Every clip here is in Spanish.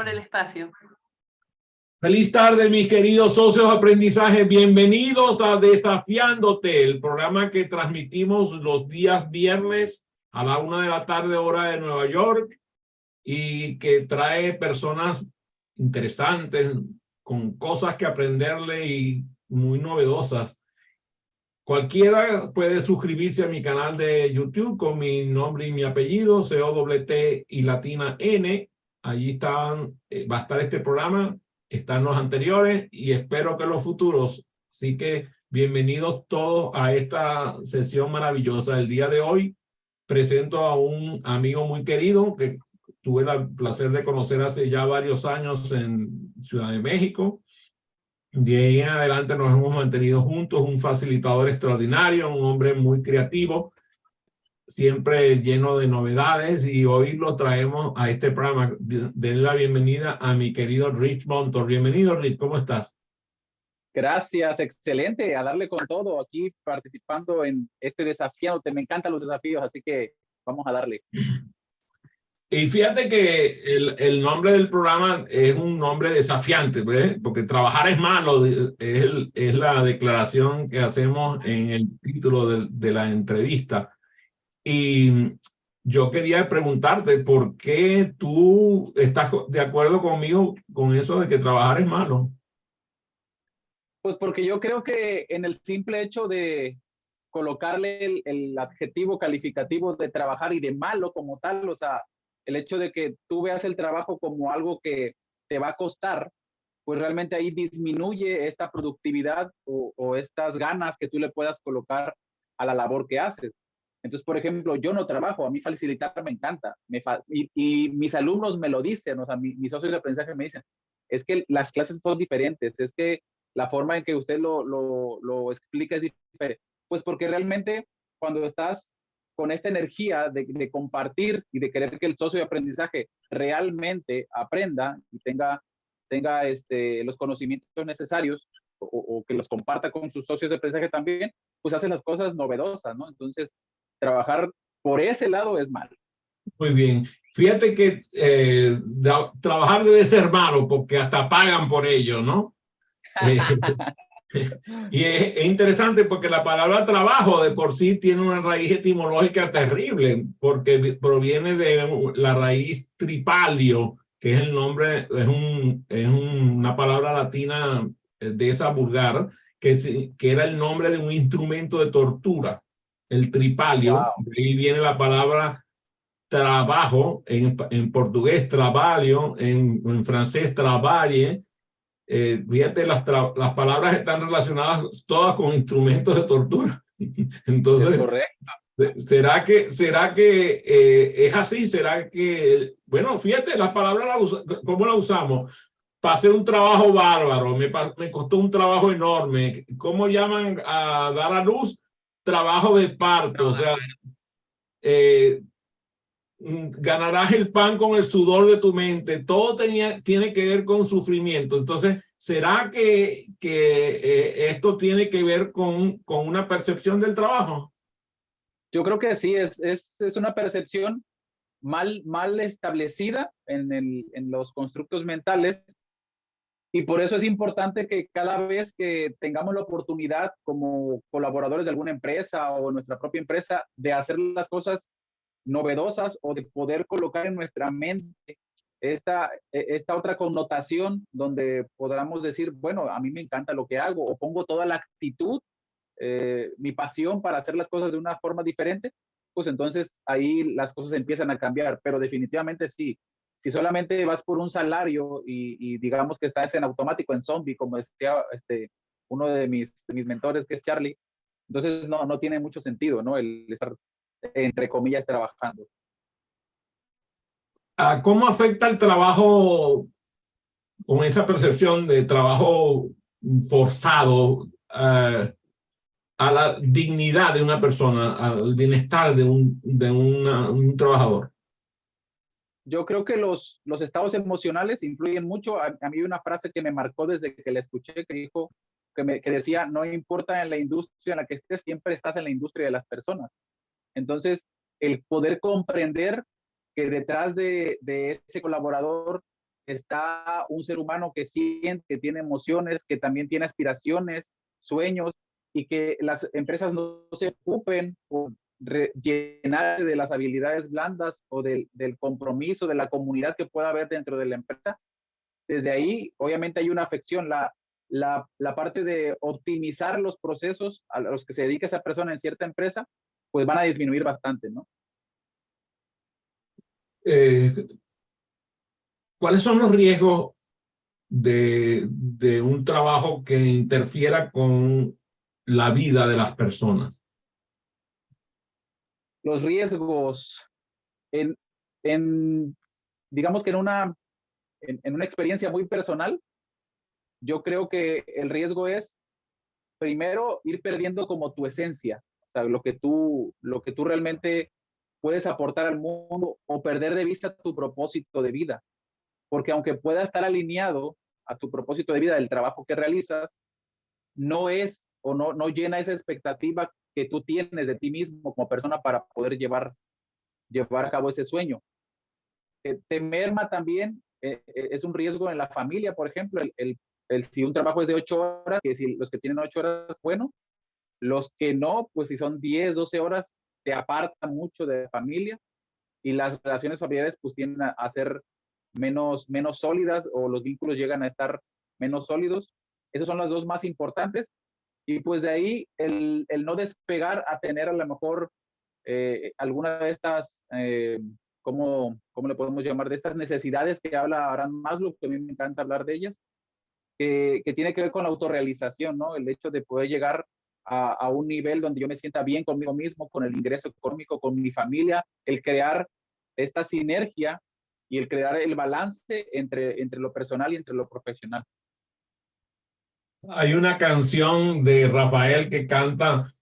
por el espacio. Feliz tarde, mis queridos socios de aprendizaje. Bienvenidos a Desafiándote, el programa que transmitimos los días viernes a la 1 de la tarde, hora de Nueva York, y que trae personas interesantes con cosas que aprenderle y muy novedosas. Cualquiera puede suscribirse a mi canal de YouTube con mi nombre y mi apellido, COWT y latina N. Allí va a estar este programa, están los anteriores y espero que los futuros. Así que bienvenidos todos a esta sesión maravillosa. El día de hoy presento a un amigo muy querido que tuve el placer de conocer hace ya varios años en Ciudad de México. De ahí en adelante nos hemos mantenido juntos, un facilitador extraordinario, un hombre muy creativo, siempre lleno de novedades, y hoy lo traemos a este programa. Denle la bienvenida a mi querido Rich Montor. Bienvenido, Rich, ¿cómo estás? Gracias, excelente, a darle con todo aquí participando en este desafío. Me encantan los desafíos, así que vamos a darle. Y fíjate que el nombre del programa es un nombre desafiante, ¿ves? Porque trabajar es malo, es la declaración que hacemos en el título de la entrevista. Y yo quería preguntarte, ¿por qué tú estás de acuerdo conmigo con eso de que trabajar es malo? Pues porque yo creo que en el simple hecho de colocarle el adjetivo calificativo de trabajar y de malo como tal, o sea, el hecho de que tú veas el trabajo como algo que te va a costar, pues realmente ahí disminuye esta productividad o estas ganas que tú le puedas colocar a la labor que haces. Entonces, por ejemplo, yo no trabajo, a mí facilitar me encanta, y mis alumnos me lo dicen, o sea, mis socios de aprendizaje me dicen, es que las clases son diferentes, es que la forma en que usted lo explica es diferente. Pues porque realmente cuando estás con esta energía de compartir y de querer que el socio de aprendizaje realmente aprenda y tenga los conocimientos necesarios o que los comparta con sus socios de aprendizaje también, pues hace las cosas novedosas, ¿no? Entonces, trabajar por ese lado es malo. Muy bien. Fíjate que trabajar debe ser malo porque hasta pagan por ello, ¿no? Y es interesante porque la palabra trabajo de por sí tiene una raíz etimológica terrible, porque proviene de la raíz tripalio, que es el nombre, es una palabra latina de esa vulgar, que era el nombre de un instrumento de tortura, el tripalio. Wow. De ahí viene la palabra trabajo, en portugués trabalho, en francés travaille. Fíjate, las palabras están relacionadas todas con instrumentos de tortura. Es Entonces, correcto. ¿será que es así? ¿Será que, bueno, fíjate, las palabras, ¿cómo las usamos? Pasé un trabajo bárbaro, me costó un trabajo enorme. ¿Cómo llaman a dar a luz? Trabajo de parto. O sea, ganarás el pan con el sudor de tu mente. Todo tiene que ver con sufrimiento. Entonces, ¿será que esto tiene que ver con una percepción del trabajo? Yo creo que sí, es una percepción mal establecida en los constructos mentales, y por eso es importante que cada vez que tengamos la oportunidad como colaboradores de alguna empresa o nuestra propia empresa de hacer las cosas novedosas o de poder colocar en nuestra mente esta otra connotación donde podamos decir, bueno, a mí me encanta lo que hago, o pongo toda la actitud, mi pasión para hacer las cosas de una forma diferente, pues entonces ahí las cosas empiezan a cambiar. Pero definitivamente sí, si solamente vas por un salario y digamos que estás en automático, en zombie, como decía uno de mis mentores, que es Charlie, entonces no tiene mucho sentido, ¿no? El estar, entre comillas, trabajando. ¿Cómo afecta el trabajo con esa percepción de trabajo forzado a la dignidad de una persona, al bienestar de un trabajador? Yo creo que los estados emocionales influyen mucho. A mí una frase que me marcó desde que la escuché, que dijo, que decía, no importa en la industria en la que estés, siempre estás en la industria de las personas. Entonces, el poder comprender que detrás de ese colaborador está un ser humano que siente, que tiene emociones, que también tiene aspiraciones, sueños, y que las empresas no se ocupen por llenar de las habilidades blandas o del compromiso, de la comunidad que pueda haber dentro de la empresa. Desde ahí, obviamente, hay una afección. La parte de optimizar los procesos a los que se dedica esa persona en cierta empresa, pues van a disminuir bastante, ¿no? ¿Cuáles son los riesgos de un trabajo que interfiera con la vida de las personas? Los riesgos en, en digamos que en una experiencia muy personal, yo creo que el riesgo es primero ir perdiendo como tu esencia, o sea, lo que tú realmente puedes aportar al mundo, o perder de vista tu propósito de vida, porque aunque pueda estar alineado a tu propósito de vida del trabajo que realizas, no es o no llena esa expectativa que tú tienes de ti mismo como persona para poder llevar a cabo ese sueño. Te merma también, es un riesgo en la familia, por ejemplo, si un trabajo es de 8 horas, que si los que tienen 8 horas, bueno, los que no, pues si son 10, 12 horas, te apartan mucho de la familia, y las relaciones familiares pues tienden a ser menos sólidas, o los vínculos llegan a estar menos sólidos. Esas son las dos más importantes. Y pues de ahí el no despegar a tener a lo mejor alguna de estas, ¿cómo le podemos llamar? De estas necesidades que habla Abraham Maslow, que a mí me encanta hablar de ellas, que tiene que ver con la autorrealización, ¿no? El hecho de poder llegar a un nivel donde yo me sienta bien conmigo mismo, con el ingreso económico, con mi familia, el crear esta sinergia y el crear el balance entre lo personal y entre lo profesional. Hay una canción de Rafael que canta: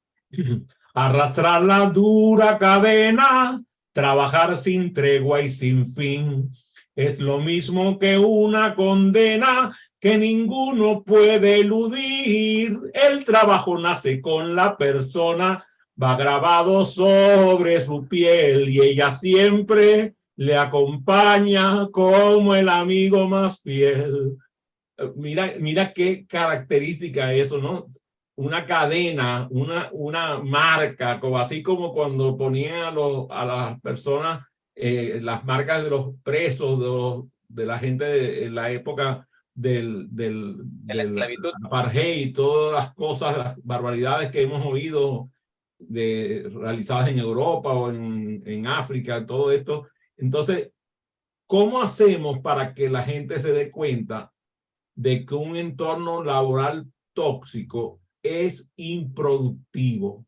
arrastrar la dura cadena, trabajar sin tregua y sin fin, es lo mismo que una condena que ninguno puede eludir. El trabajo nace con la persona, va grabado sobre su piel, y ella siempre le acompaña como el amigo más fiel. Mira qué característica es eso, ¿no? Una cadena, una marca, como así como cuando ponían a las personas las marcas de los presos, de la gente en la época De la del esclavitud. apartheid, y todas las cosas, las barbaridades que hemos oído realizadas en Europa o en África, todo esto. Entonces, ¿cómo hacemos para que la gente se dé cuenta de que un entorno laboral tóxico es improductivo?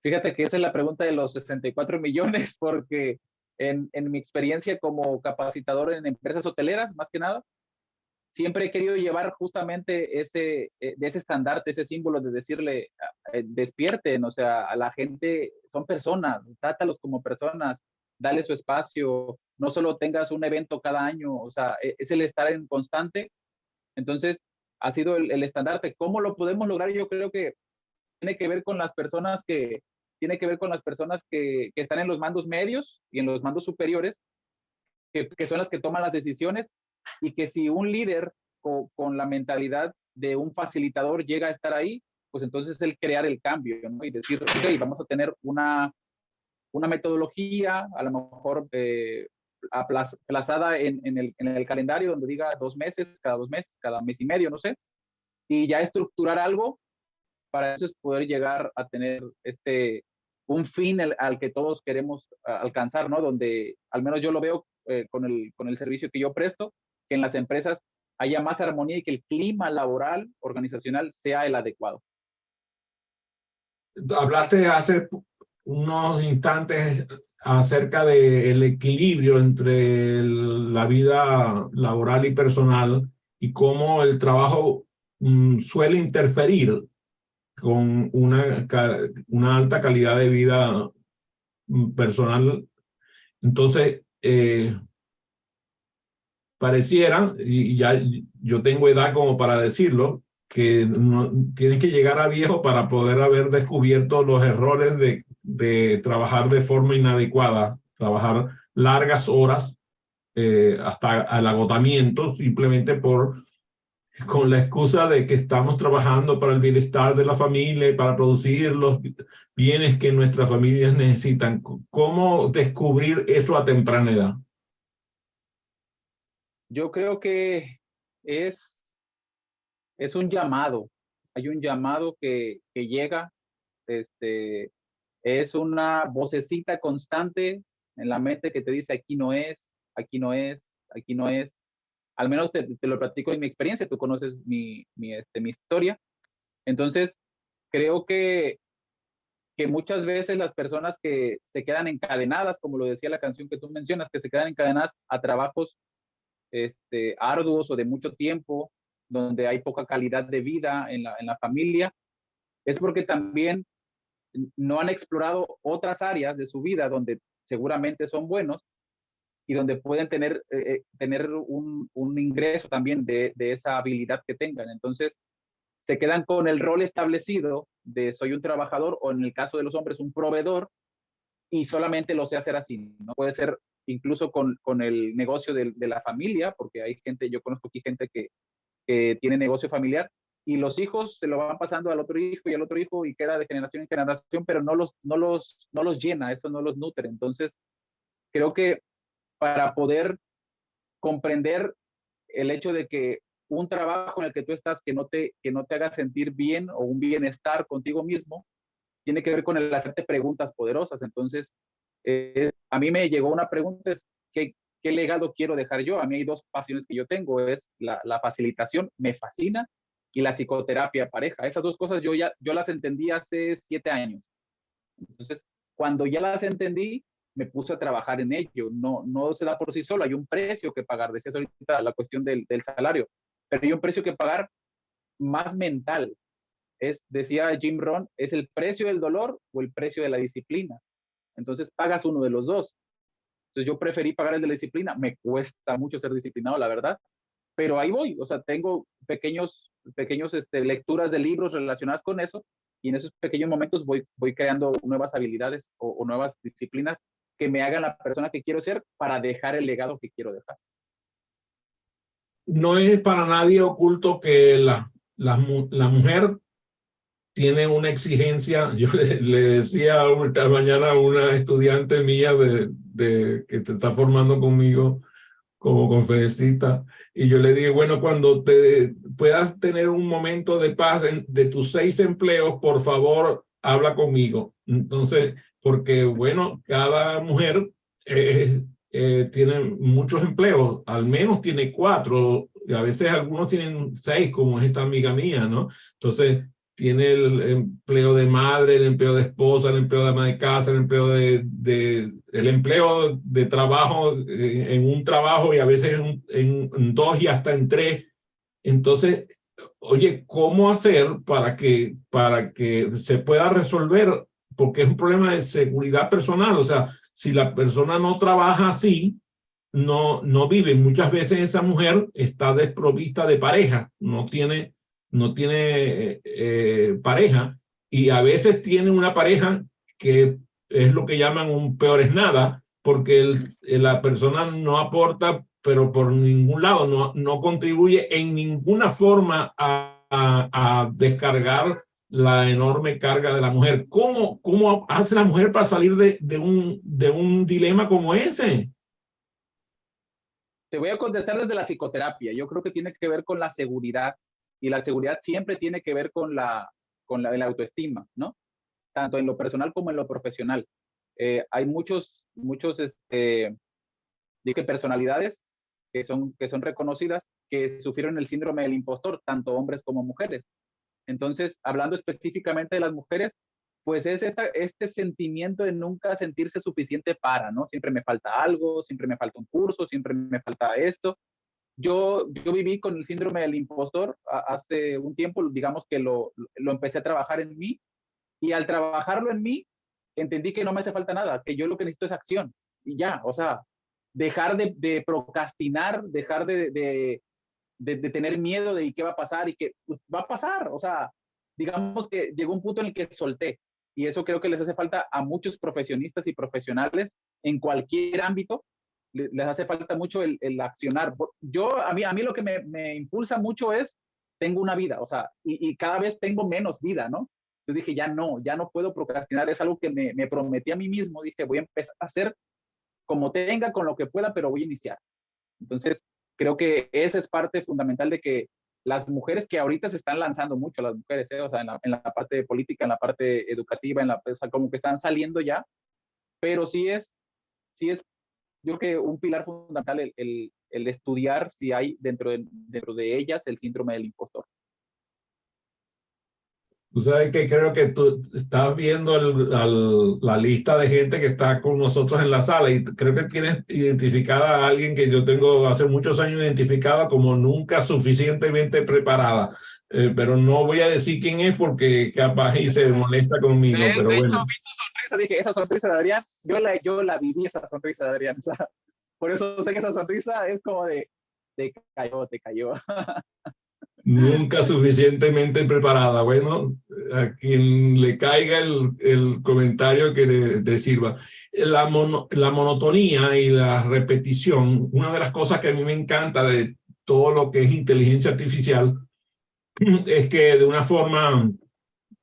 Fíjate que esa es la pregunta de los 64 millones, porque en mi experiencia como capacitador en empresas hoteleras, más que nada, siempre he querido llevar justamente de ese estandarte, ese símbolo de decirle, despierten, o sea, a la gente, son personas, trátalos como personas, dale su espacio, no solo tengas un evento cada año, o sea, es el estar en constante. Entonces, ha sido el estandarte. ¿Cómo lo podemos lograr? Yo creo que tiene que ver con las personas que están en los mandos medios y en los mandos superiores, que son las que toman las decisiones, y que si un líder con la mentalidad de un facilitador llega a estar ahí, pues entonces el crear el cambio, ¿no? Y decir, ok, vamos a tener una metodología, a lo mejor aplazada en el calendario, donde diga 2 meses, cada 2 meses, cada mes y medio, no sé, y ya estructurar algo para entonces poder llegar a tener un fin al que todos queremos alcanzar, ¿no? Donde al menos yo lo veo con el servicio que yo presto, que en las empresas haya más armonía y que el clima laboral, organizacional, sea el adecuado. Hablaste hace unos instantes acerca del equilibrio entre la vida laboral y personal, y cómo el trabajo suele interferir con una alta calidad de vida personal. Entonces, pareciera, y ya yo tengo edad como para decirlo, que no, tienes que llegar a viejo para poder haber descubierto los errores de trabajar de forma inadecuada, trabajar largas horas hasta el agotamiento, simplemente con la excusa de que estamos trabajando para el bienestar de la familia y para producir los bienes que nuestras familias necesitan. ¿Cómo descubrir eso a temprana edad? Yo creo que es, es un llamado. Hay un llamado que llega, este, es una vocecita constante en la mente que te dice aquí no es, aquí no es, aquí no es. Al menos te lo platico en mi experiencia, tú conoces mi historia. Entonces, creo que muchas veces las personas que se quedan encadenadas, como lo decía la canción que tú mencionas, que se quedan encadenadas a trabajos arduos o de mucho tiempo, donde hay poca calidad de vida en la familia, es porque también no han explorado otras áreas de su vida donde seguramente son buenos y donde pueden tener un ingreso también de esa habilidad que tengan. Entonces, se quedan con el rol establecido de soy un trabajador o en el caso de los hombres un proveedor y solamente lo sé hacer así. No puede ser incluso con el negocio de la familia, porque hay gente, yo conozco aquí gente que tiene negocio familiar y los hijos se lo van pasando al otro hijo y al otro hijo y queda de generación en generación, pero no los llena, eso no los nutre. Entonces, creo que para poder comprender el hecho de que un trabajo en el que tú estás que no te haga sentir bien o un bienestar contigo mismo, tiene que ver con el hacerte preguntas poderosas. Entonces, a mí me llegó una pregunta, es ¿qué legado quiero dejar yo? A mí hay dos pasiones que yo tengo, es la facilitación, me fascina, y la psicoterapia pareja. Esas dos cosas yo las entendí hace 7 años. Entonces, cuando ya las entendí, me puse a trabajar en ello. No se da por sí solo, hay un precio que pagar. Decías ahorita la cuestión del salario, pero hay un precio que pagar más mental. Decía Jim Rohn, es el precio del dolor o el precio de la disciplina. Entonces pagas uno de los dos. Entonces yo preferí pagar el de la disciplina. Me cuesta mucho ser disciplinado, la verdad, pero ahí voy. O sea, tengo pequeños lecturas de libros relacionadas con eso y en esos pequeños momentos voy creando nuevas habilidades o nuevas disciplinas que me hagan la persona que quiero ser para dejar el legado que quiero dejar. No es para nadie oculto que la mujer tiene una exigencia. Yo le decía esta mañana a una estudiante mía que te está formando conmigo como conferencista, y yo le dije, bueno, cuando te puedas tener un momento de paz de tus 6 empleos, por favor, habla conmigo. Entonces, porque bueno, cada mujer tiene muchos empleos, al menos tiene 4, y a veces algunos tienen 6, como es esta amiga mía, ¿no? Entonces, tiene el empleo de madre, el empleo de esposa, el empleo de ama de casa, el empleo el empleo de trabajo en un trabajo y a veces en 2 y hasta en 3. Entonces, oye, ¿cómo hacer para que se pueda resolver? Porque es un problema de seguridad personal. O sea, si la persona no trabaja así, no vive. Muchas veces esa mujer está desprovista de pareja, no tiene pareja, y a veces tiene una pareja que es lo que llaman un peor es nada, porque la persona no aporta, pero por ningún lado, no contribuye en ninguna forma a descargar la enorme carga de la mujer. ¿Cómo hace la mujer para salir de un dilema como ese? Te voy a contestar desde la psicoterapia. Yo creo que tiene que ver con la seguridad y la seguridad siempre tiene que ver con la autoestima, ¿no? Tanto en lo personal como en lo profesional. Hay muchos dije, personalidades que son reconocidas que sufrieron el síndrome del impostor, tanto hombres como mujeres. Entonces, hablando específicamente de las mujeres, pues es este sentimiento de nunca sentirse suficiente para, ¿no? Siempre me falta algo, siempre me falta un curso, siempre me falta esto. Yo viví con el síndrome del impostor hace un tiempo, digamos que lo empecé a trabajar en mí y al trabajarlo en mí, entendí que no me hace falta nada, que yo lo que necesito es acción y ya, o sea, dejar de procrastinar, dejar de tener miedo de qué va a pasar y que pues, va a pasar, o sea, digamos que llegó un punto en el que solté y eso creo que les hace falta a muchos profesionistas y profesionales en cualquier ámbito, les hace falta mucho el accionar. A mí lo que me impulsa mucho es, tengo una vida, o sea, y cada vez tengo menos vida, ¿no? Entonces dije, ya no puedo procrastinar, es algo que me prometí a mí mismo, dije, voy a empezar a hacer como tenga, con lo que pueda, pero voy a iniciar. Entonces, creo que esa es parte fundamental de que las mujeres que ahorita se están lanzando mucho, las mujeres, o sea, en la parte política, en la parte educativa, o sea, como que están saliendo ya, pero sí es yo creo que un pilar fundamental el estudiar si hay dentro de ellas el síndrome del impostor. Tú sabes que creo que tú estás viendo la lista de gente que está con nosotros en la sala y creo que tienes identificada a alguien que yo tengo hace muchos años identificada como nunca suficientemente preparada. Pero no voy a decir quién es porque capaz y se molesta conmigo, pero De hecho, bueno. vi tu sonrisa, dije, esa sonrisa de Adrián, yo la viví esa sonrisa de Adrián. O sea, por eso sé que esa sonrisa es como de, te cayó. Nunca suficientemente preparada. Bueno, a quien le caiga el comentario que le sirva. La monotonía y la repetición, una de las cosas que a mí me encanta de todo lo que es inteligencia artificial es que de una forma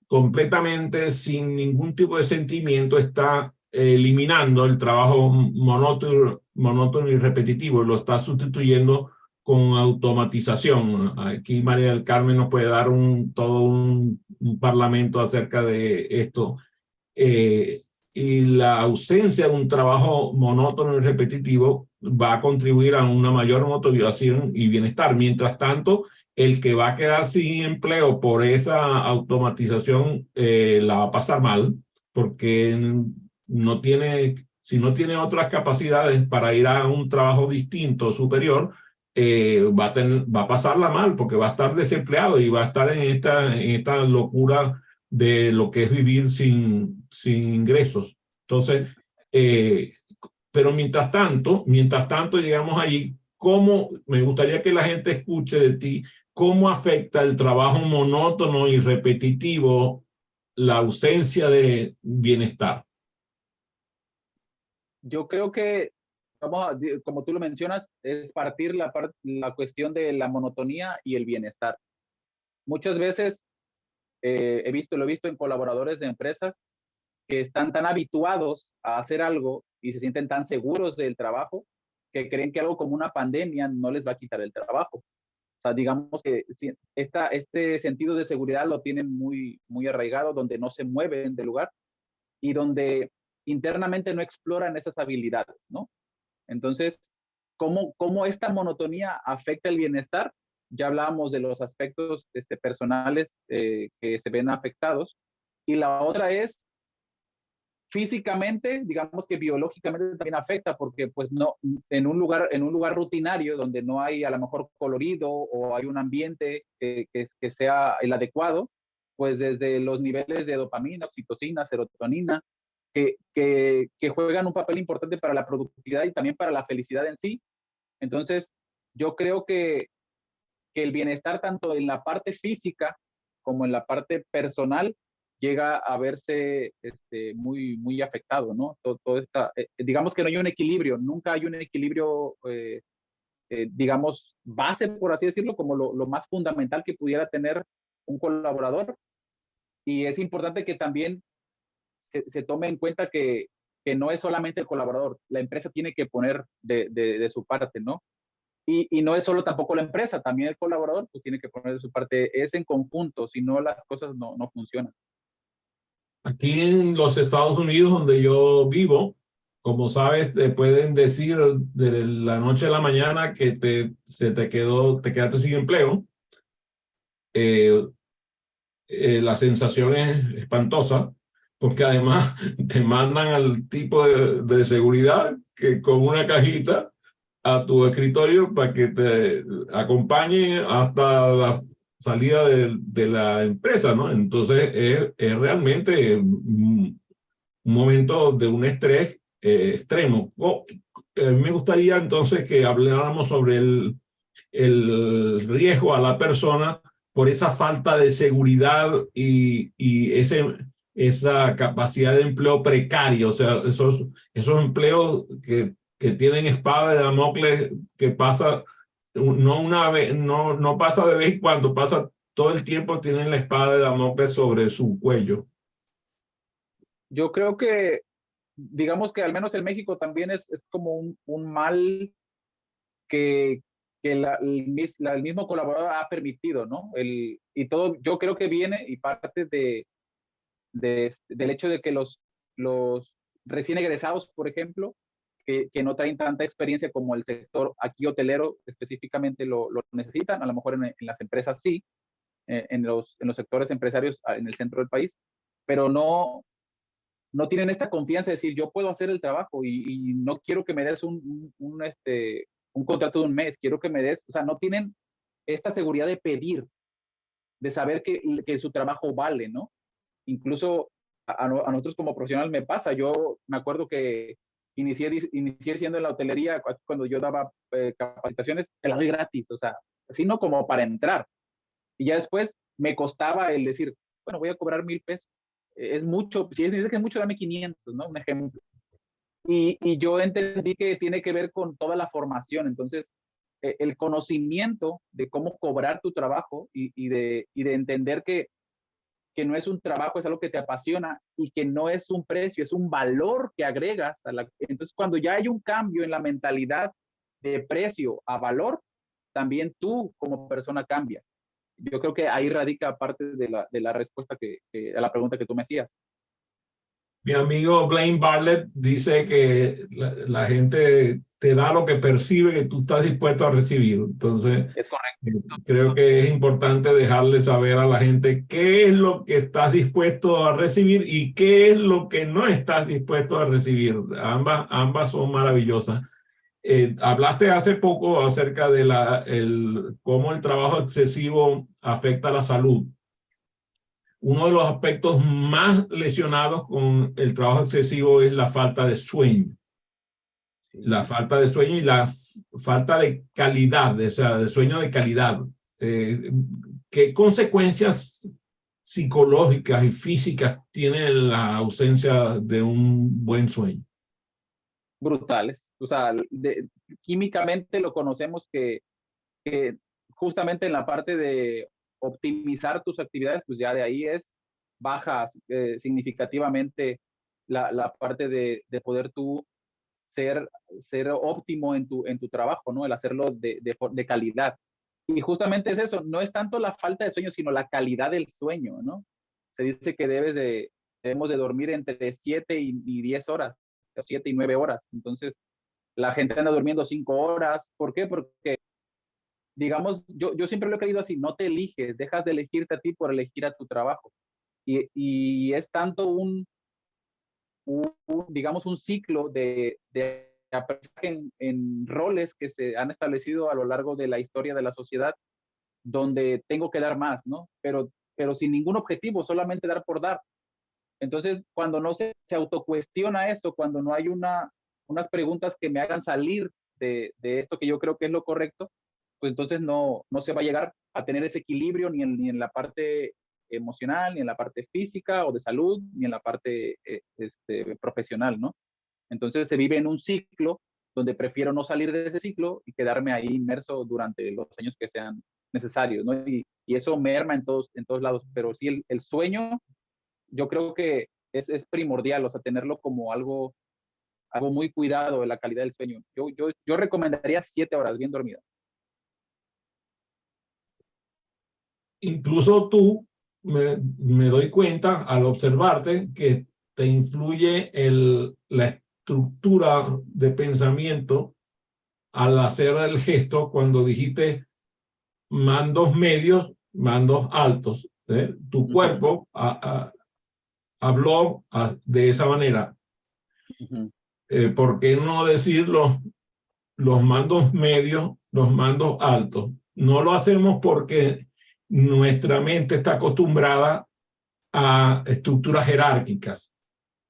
completamente sin ningún tipo de sentimiento está eliminando el trabajo monótono y repetitivo, lo está sustituyendo con automatización. Aquí María del Carmen nos puede dar todo un parlamento acerca de esto. Y la ausencia de un trabajo monótono y repetitivo va a contribuir a una mayor motivación y bienestar. Mientras tanto, el que va a quedar sin empleo por esa automatización la va a pasar mal, porque no tiene, si no tiene otras capacidades para ir a un trabajo distinto, superior, va a pasarla mal, porque va a estar desempleado y va a estar en esta locura de lo que es vivir sin ingresos. Entonces, pero mientras tanto llegamos ahí, ¿cómo? Me gustaría que la gente escuche de ti, ¿cómo afecta el trabajo monótono y repetitivo la ausencia de bienestar? Yo creo que, como tú lo mencionas, es partir la cuestión de la monotonía y el bienestar. Muchas veces lo he visto en colaboradores de empresas que están tan habituados a hacer algo y se sienten tan seguros del trabajo que creen que algo como una pandemia no les va a quitar el trabajo. O sea, digamos que este sentido de seguridad lo tienen muy arraigado, donde no se mueven del lugar y donde internamente no exploran esas habilidades, ¿no? Entonces, ¿cómo esta monotonía afecta el bienestar? Ya hablábamos de los aspectos personales que se ven afectados. Y la otra es físicamente, digamos que biológicamente también afecta, porque pues no, en un lugar rutinario donde no hay a lo mejor colorido o hay un ambiente que sea el adecuado, pues desde los niveles de dopamina, oxitocina, serotonina, que juegan un papel importante para la productividad y también para la felicidad en sí. Entonces, yo creo que el bienestar tanto en la parte física como en la parte personal llega a verse muy afectado, ¿no? Todo digamos que no hay un equilibrio, nunca hay un equilibrio, digamos, base, por así decirlo, como lo más fundamental que pudiera tener un colaborador. Y es importante que también se tome en cuenta que no es solamente el colaborador, la empresa tiene que poner de su parte, ¿no? Y no es solo tampoco la empresa, también el colaborador pues tiene que poner de su parte, es en conjunto, si no las cosas no funcionan. Aquí en los Estados Unidos, donde yo vivo, como sabes, te pueden decir de la noche a la mañana que te quedaste sin empleo. Eh, la sensación es espantosa, porque además te mandan al tipo de seguridad que con una cajita a tu escritorio para que te acompañe hasta la salida de la empresa, ¿no? Entonces es realmente un momento de un estrés extremo. Me gustaría entonces que habláramos sobre el riesgo a la persona por esa falta de seguridad y esa capacidad de empleo precario, o sea, esos empleos que que tienen espada de Damocles que pasa, no una vez, no pasa de vez en cuando, pasa todo el tiempo, tienen la espada de Damocles sobre su cuello. Yo creo que, digamos que al menos en México también es como un mal que el mismo colaborador ha permitido, ¿no? Y todo, yo creo que viene y parte del hecho de que los recién egresados, por ejemplo, que no traen tanta experiencia como el sector aquí hotelero específicamente lo necesitan, a lo mejor en las empresas sí, en los sectores empresarios en el centro del país, pero no tienen esta confianza de decir, yo puedo hacer el trabajo y no quiero que me des un contrato de un mes, quiero que me des, o sea, no tienen esta seguridad de pedir, de saber que su trabajo vale, ¿no? Incluso a nosotros como profesional me pasa, yo me acuerdo que inicié siendo en la hotelería cuando yo daba capacitaciones, te la doy gratis, o sea, así no como para entrar. Y ya después me costaba el decir, bueno, voy a cobrar 1,000 pesos. Es mucho, si dice que es mucho, dame 500, ¿no? Un ejemplo. Y yo entendí que tiene que ver con toda la formación. Entonces, el conocimiento de cómo cobrar tu trabajo y de entender que no es un trabajo, es algo que te apasiona y que no es un precio, es un valor que agregas. Entonces, cuando ya hay un cambio en la mentalidad de precio a valor, también tú como persona cambias. Yo creo que ahí radica parte de la respuesta a la pregunta que tú me hacías. Mi amigo Blaine Bartlett dice que la gente te da lo que percibe que tú estás dispuesto a recibir. Entonces, Es correcto. creo que es importante dejarle saber a la gente qué es lo que estás dispuesto a recibir y qué es lo que no estás dispuesto a recibir. Ambas son maravillosas. Hablaste hace poco acerca de cómo el trabajo excesivo afecta a la salud. Uno de los aspectos más lesionados con el trabajo excesivo es la falta de sueño. La falta de sueño y la falta de calidad, o sea, de sueño de calidad. ¿Qué consecuencias psicológicas y físicas tiene la ausencia de un buen sueño? Brutales. O sea, químicamente lo conocemos que justamente en la parte de optimizar tus actividades, pues ya de ahí bajas significativamente la parte de poder tú ser óptimo en tu trabajo, ¿no? El hacerlo de calidad. Y justamente es eso, no es tanto la falta de sueño, sino la calidad del sueño, ¿no? Se dice que debemos de dormir entre 7 y 10 horas, o 7 y 9 horas. Entonces, la gente anda durmiendo 5 horas. ¿Por qué? Porque, digamos, yo siempre lo he creído así, no te eliges, dejas de elegirte a ti por elegir a tu trabajo. Y es tanto digamos, un ciclo de aprendizaje en roles que se han establecido a lo largo de la historia de la sociedad, donde tengo que dar más, ¿no? Pero sin ningún objetivo, solamente dar por dar. Entonces, cuando no se autocuestiona eso, cuando no hay unas preguntas que me hagan salir de esto que yo creo que es lo correcto, pues entonces no se va a llegar a tener ese equilibrio ni en la parte emocional, ni en la parte física o de salud, ni en la parte profesional, ¿no? Entonces se vive en un ciclo donde prefiero no salir de ese ciclo y quedarme ahí inmerso durante los años que sean necesarios, ¿no? Y eso merma en todos lados, pero sí el sueño, yo creo que es primordial, o sea, tenerlo como algo muy cuidado de la calidad del sueño. Yo recomendaría 7 horas bien dormidas. Incluso tú, me doy cuenta al observarte que te influye la estructura de pensamiento al hacer el gesto cuando dijiste mandos medios, mandos altos. Tu cuerpo habló de esa manera. ¿Por qué no decir los mandos medios, los mandos altos? No lo hacemos porque nuestra mente está acostumbrada a estructuras jerárquicas.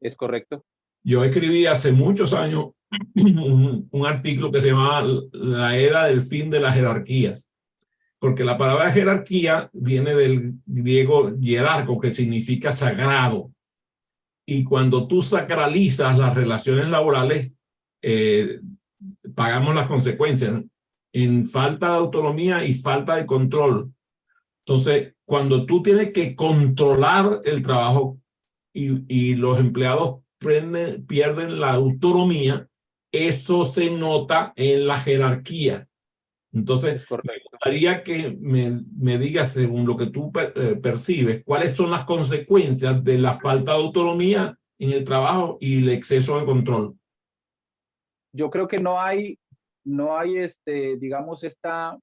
Es correcto. Yo escribí hace muchos años un artículo que se llamaba La era del fin de las jerarquías, porque la palabra jerarquía viene del griego hierarco, que significa sagrado. Y cuando tú sacralizas las relaciones laborales, pagamos las consecuencias en falta de autonomía y falta de control. Entonces, cuando tú tienes que controlar el trabajo y los empleados pierden la autonomía, eso se nota en la jerarquía. Entonces, Es correcto. me gustaría que me digas, según lo que tú percibes, cuáles son las consecuencias de la falta de autonomía en el trabajo y el exceso de control. Yo creo que no hay digamos, esta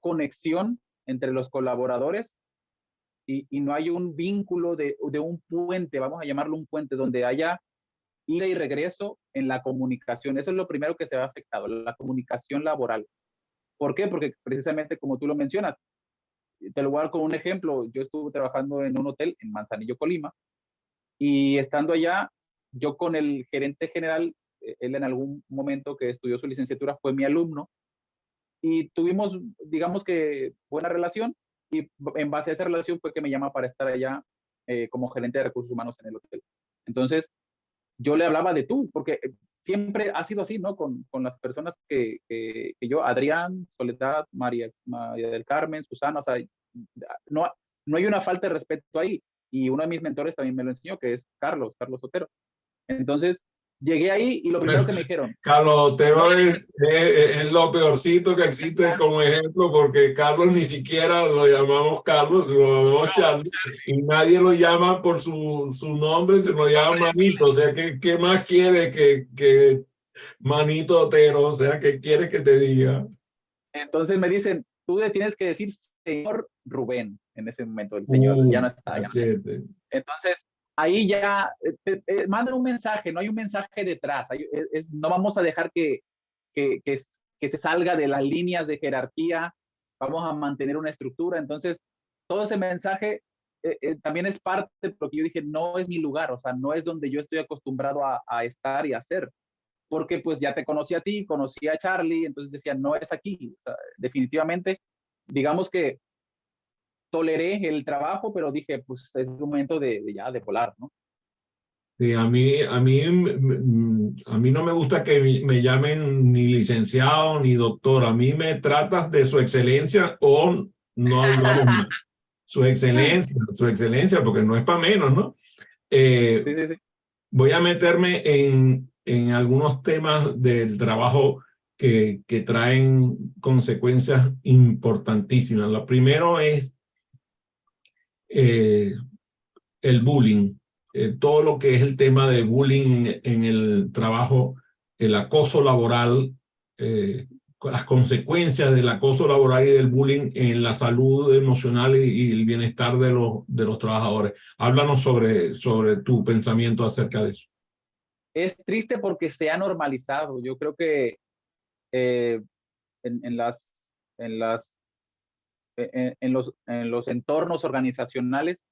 conexión entre los colaboradores y no hay un vínculo de un puente, vamos a llamarlo un puente, donde haya ida y regreso en la comunicación. Eso es lo primero que se ve afectado, la comunicación laboral. ¿Por qué? Porque precisamente como tú lo mencionas, te lo voy a dar con un ejemplo. Yo estuve trabajando en un hotel en Manzanillo, Colima, y estando allá, yo con el gerente general, él en algún momento que estudió su licenciatura fue mi alumno, y tuvimos, digamos que, buena relación, y en base a esa relación fue que me llama para estar allá como gerente de recursos humanos en el hotel. Entonces, yo le hablaba de tú, porque siempre ha sido así, ¿no? Con las personas que yo, Adrián, Soledad, María del Carmen, Susana, o sea, no, no hay una falta de respeto ahí. Y uno de mis mentores también me lo enseñó, que es Carlos Otero. Entonces, llegué ahí y lo primero que me dijeron, Carlos no Otero le es lo peorcito que existe como ejemplo, porque Carlos ni siquiera lo llamamos Carlos, lo llamamos Charlie, y nadie lo llama por su nombre, se lo llama Manito. O sea, ¿qué más quiere que Manito Otero? O sea, ¿qué quiere que te diga? Entonces me dicen, tú le tienes que decir señor Rubén en ese momento, el señor ya no está. Machete. Entonces, ahí ya mandan un mensaje, no hay un mensaje detrás. No vamos a dejar que se salga de las líneas de jerarquía, vamos a mantener una estructura. Entonces, todo ese mensaje también es parte, porque yo dije, no es mi lugar, o sea, no es donde yo estoy acostumbrado a estar y a hacer, porque pues ya te conocí a ti, conocí a Charlie, entonces decía, no es aquí. O sea, definitivamente, digamos que toleré el trabajo, pero dije, pues es momento de volar, ¿no? Sí, a mí no me gusta que me llamen ni licenciado ni doctor. A mí me tratas de su excelencia o no hablamos más. Su excelencia, porque no es para menos, ¿no? Eh, Sí, sí, sí. Voy a meterme en algunos temas del trabajo que traen consecuencias importantísimas. Lo primero es eh, el bullying, todo lo que es el tema de bullying en el trabajo, el acoso laboral, las consecuencias del acoso laboral y del bullying en la salud emocional y el bienestar de los trabajadores. Háblanos sobre tu pensamiento acerca de eso. Es triste porque se ha normalizado. Yo creo que eh, en en las, en los entornos organizacionales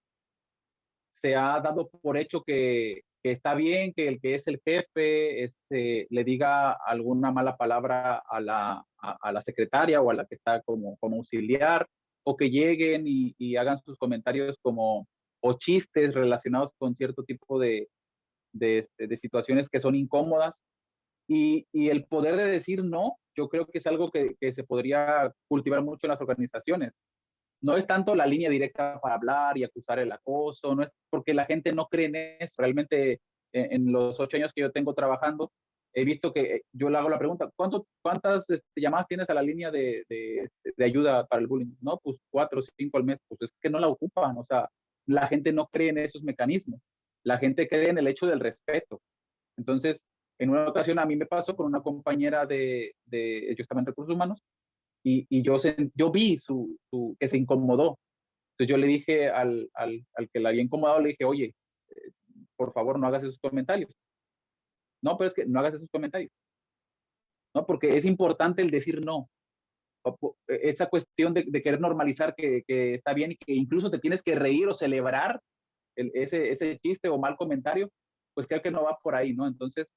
se ha dado por hecho que está bien que el que es el jefe le diga alguna mala palabra a la secretaria o a la que está como auxiliar, o que lleguen y hagan sus comentarios como o chistes relacionados con cierto tipo de situaciones que son incómodas. Y el poder de decir no, yo creo que es algo que se podría cultivar mucho en las organizaciones. No es tanto la línea directa para hablar y acusar el acoso, no es porque la gente no cree en eso. Realmente, en los 8 años que yo tengo trabajando, he visto que yo le hago la pregunta, ¿cuántas llamadas tienes a la línea de ayuda para el bullying? No, pues 4 o 5 al mes. Pues es que no la ocupan, o sea, la gente no cree en esos mecanismos. La gente cree en el hecho del respeto. Entonces, en una ocasión a mí me pasó con una compañera yo estaba en recursos humanos, y yo vi que se incomodó. Entonces yo le dije al que la había incomodado, le dije, oye, por favor no hagas esos comentarios. No, pero es que no hagas esos comentarios, ¿no? Porque es importante el decir no. Esa cuestión de querer normalizar que está bien y que incluso te tienes que reír o celebrar ese chiste o mal comentario, pues creo que no va por ahí, ¿no? Entonces,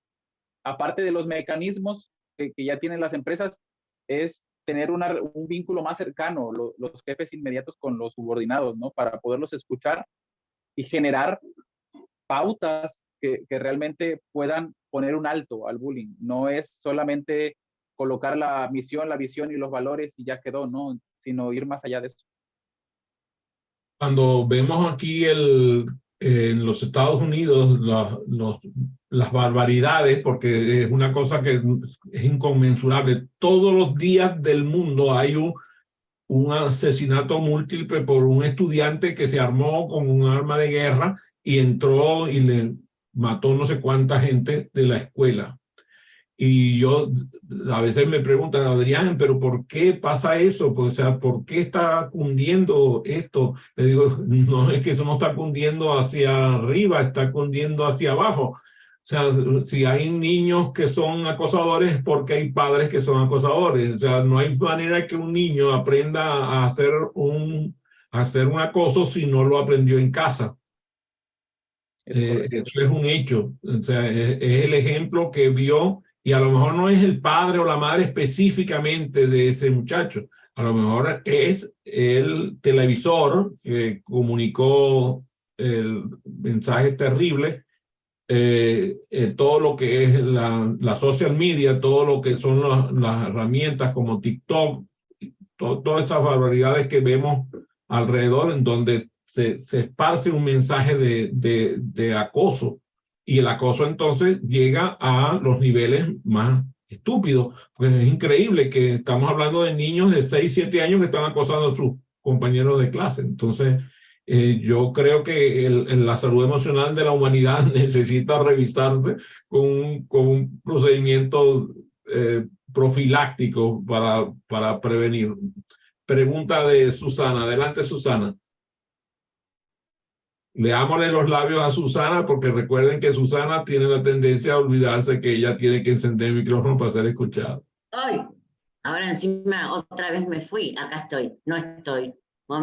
aparte de los mecanismos que ya tienen las empresas, es tener un vínculo más cercano, los jefes inmediatos con los subordinados, ¿no? Para poderlos escuchar y generar pautas que realmente puedan poner un alto al bullying. No es solamente colocar la misión, la visión y los valores y ya quedó, ¿no? Sino ir más allá de eso. Cuando vemos aquí en los Estados Unidos las barbaridades, porque es una cosa que es inconmensurable, todos los días del mundo hay un asesinato múltiple por un estudiante que se armó con un arma de guerra y entró y le mató no sé cuánta gente de la escuela. Y yo a veces me preguntan, Adrián, pero ¿por qué pasa eso? Pues, o sea, ¿por qué está cundiendo esto? Le digo, no es que eso no está cundiendo hacia arriba, está cundiendo hacia abajo. O sea, si hay niños que son acosadores, es porque hay padres que son acosadores. O sea, no hay manera que un niño aprenda a hacer un acoso si no lo aprendió en casa. Eso es un hecho. O sea, es el ejemplo que vio y a lo mejor no es el padre o la madre específicamente de ese muchacho. A lo mejor es el televisor que comunicó el mensaje terrible, todo lo que es la social media, todo lo que son las herramientas como TikTok, todas esas barbaridades que vemos alrededor en donde se esparce un mensaje de acoso y el acoso entonces llega a los niveles más estúpidos. Pues es increíble que estamos hablando de niños de 6, 7 años que están acosando a sus compañeros de clase. Entonces, yo creo que la salud emocional de la humanidad necesita revisarse con un procedimiento profiláctico para prevenir. Pregunta de Susana. Adelante, Susana. Leámosle los labios a Susana porque recuerden que Susana tiene la tendencia a olvidarse que ella tiene que encender el micrófono para ser escuchada. Ay, ahora encima otra vez me fui. Acá estoy, no estoy.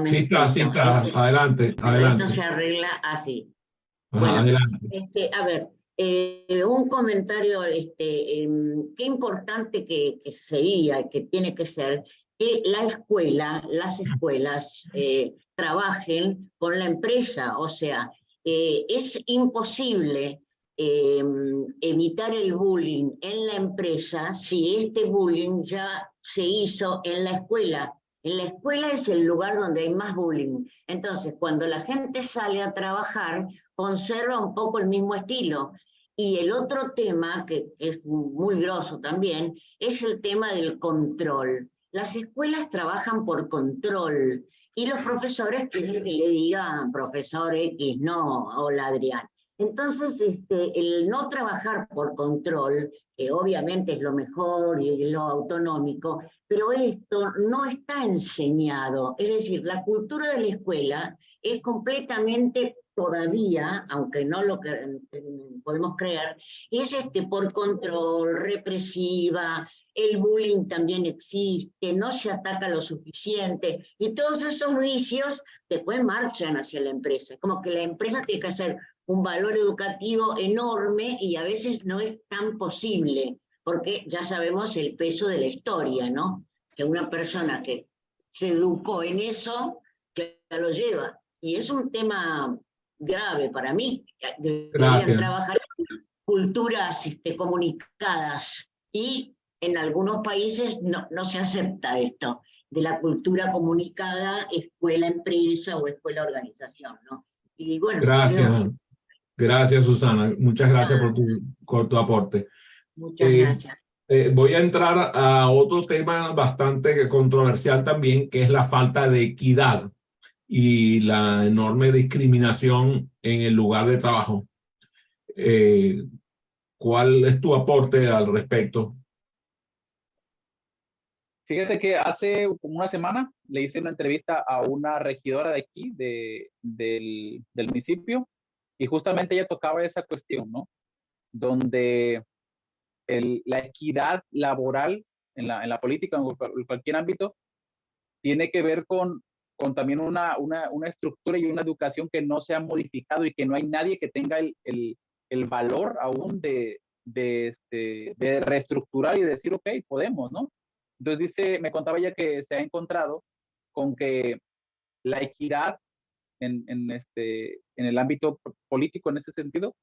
Sí está, sí está. Adelante, adelante. Esto se arregla así. Ajá, Bueno, adelante. a ver, un comentario, qué importante que sería, que tiene que ser, que la escuela, las escuelas trabajen con la empresa, o sea, es imposible evitar el bullying en la empresa si este bullying ya se hizo en la escuela. En la escuela es el lugar donde hay más bullying. Entonces, cuando la gente sale a trabajar, conserva un poco el mismo estilo. Y el otro tema, que es muy grosso también, es el tema del control. Las escuelas trabajan por control y los profesores quieren que le digan profesor X, no, hola Adrián. Entonces, el no trabajar por control, que obviamente es lo mejor y lo autonómico, pero esto no está enseñado. Es decir, la cultura de la escuela es completamente todavía, aunque no lo podemos creer, es por control, represiva, el bullying también existe, no se ataca lo suficiente, y todos esos vicios después marchan hacia la empresa. Como que la empresa tiene que hacer un valor educativo enorme y a veces no es tan posible, porque ya sabemos el peso de la historia, ¿no? Que una persona que se educó en eso, que lo lleva. Y es un tema grave para mí. Deberían trabajar en culturas comunicadas y en algunos países no se acepta esto de la cultura comunicada, escuela-empresa o escuela-organización, ¿no? Y bueno, gracias. Gracias, Susana. Muchas gracias por tu aporte. Muchas gracias. Voy a entrar a otro tema bastante controversial también, que es la falta de equidad y la enorme discriminación en el lugar de trabajo. ¿Cuál es tu aporte al respecto? Fíjate que hace como una semana le hice una entrevista a una regidora de aquí, del municipio, y justamente ella tocaba esa cuestión, ¿no? Donde la equidad laboral en la política, en cualquier ámbito, tiene que ver con también una estructura y una educación que no se ha modificado y que no hay nadie que tenga el valor aún de reestructurar y decir, ok, podemos, ¿no? Entonces me contaba ella que se ha encontrado con que la equidad en el ámbito político en ese sentido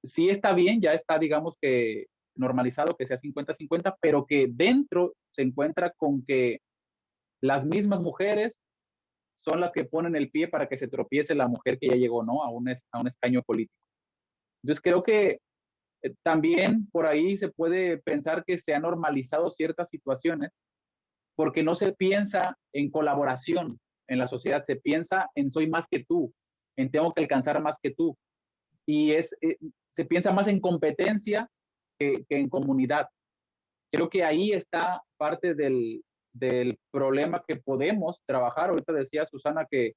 sí está bien, ya está, digamos que normalizado que sea 50-50, pero que dentro se encuentra con que las mismas mujeres son las que ponen el pie para que se tropiece la mujer que ya llegó, ¿no? A un escaño político. Entonces creo que también por ahí se puede pensar que se han normalizado ciertas situaciones porque no se piensa en colaboración en la sociedad, se piensa en soy más que tú, en tengo que alcanzar más que tú. Y se piensa más en competencia que en comunidad. Creo que ahí está parte del problema que podemos trabajar. Ahorita decía Susana que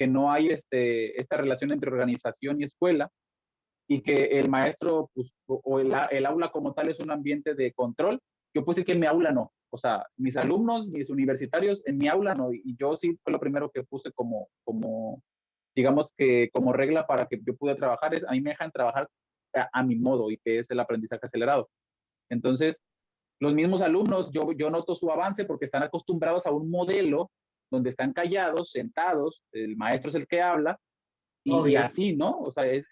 no hay esta relación entre organización y escuela y que el maestro pues, o el aula como tal es un ambiente de control. Yo puedo decir que en mi aula no. O sea, mis alumnos, mis universitarios, en mi aula no. Y yo sí fue lo primero que puse digamos que como regla para que yo pueda trabajar es, a mí me dejan trabajar a mi modo y que es el aprendizaje acelerado. Entonces, los mismos alumnos, yo noto su avance porque están acostumbrados a un modelo donde están callados, sentados, el maestro es el que habla y Obvio. así, ¿no? O sea, es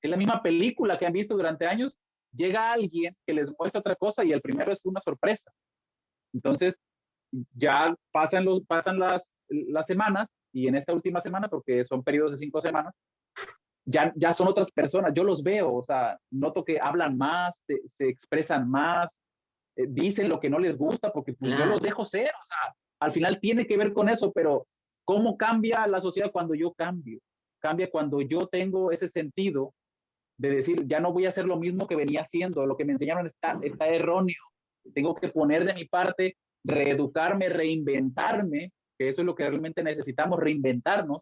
la misma película que han visto durante años, llega alguien que les muestra otra cosa y el primero es una sorpresa. Entonces, ya pasan las semanas y en esta última semana, porque son periodos de 5 semanas, ya son otras personas, yo los veo, o sea, noto que hablan más, se expresan más, dicen lo que no les gusta, porque pues yo los Claro. dejo ser, o sea, al final tiene que ver con eso, pero ¿cómo cambia la sociedad cuando yo cambio? Cambia cuando yo tengo ese sentido de decir, ya no voy a hacer lo mismo que venía haciendo, lo que me enseñaron está erróneo, tengo que poner de mi parte, reeducarme, reinventarme, que eso es lo que realmente necesitamos, reinventarnos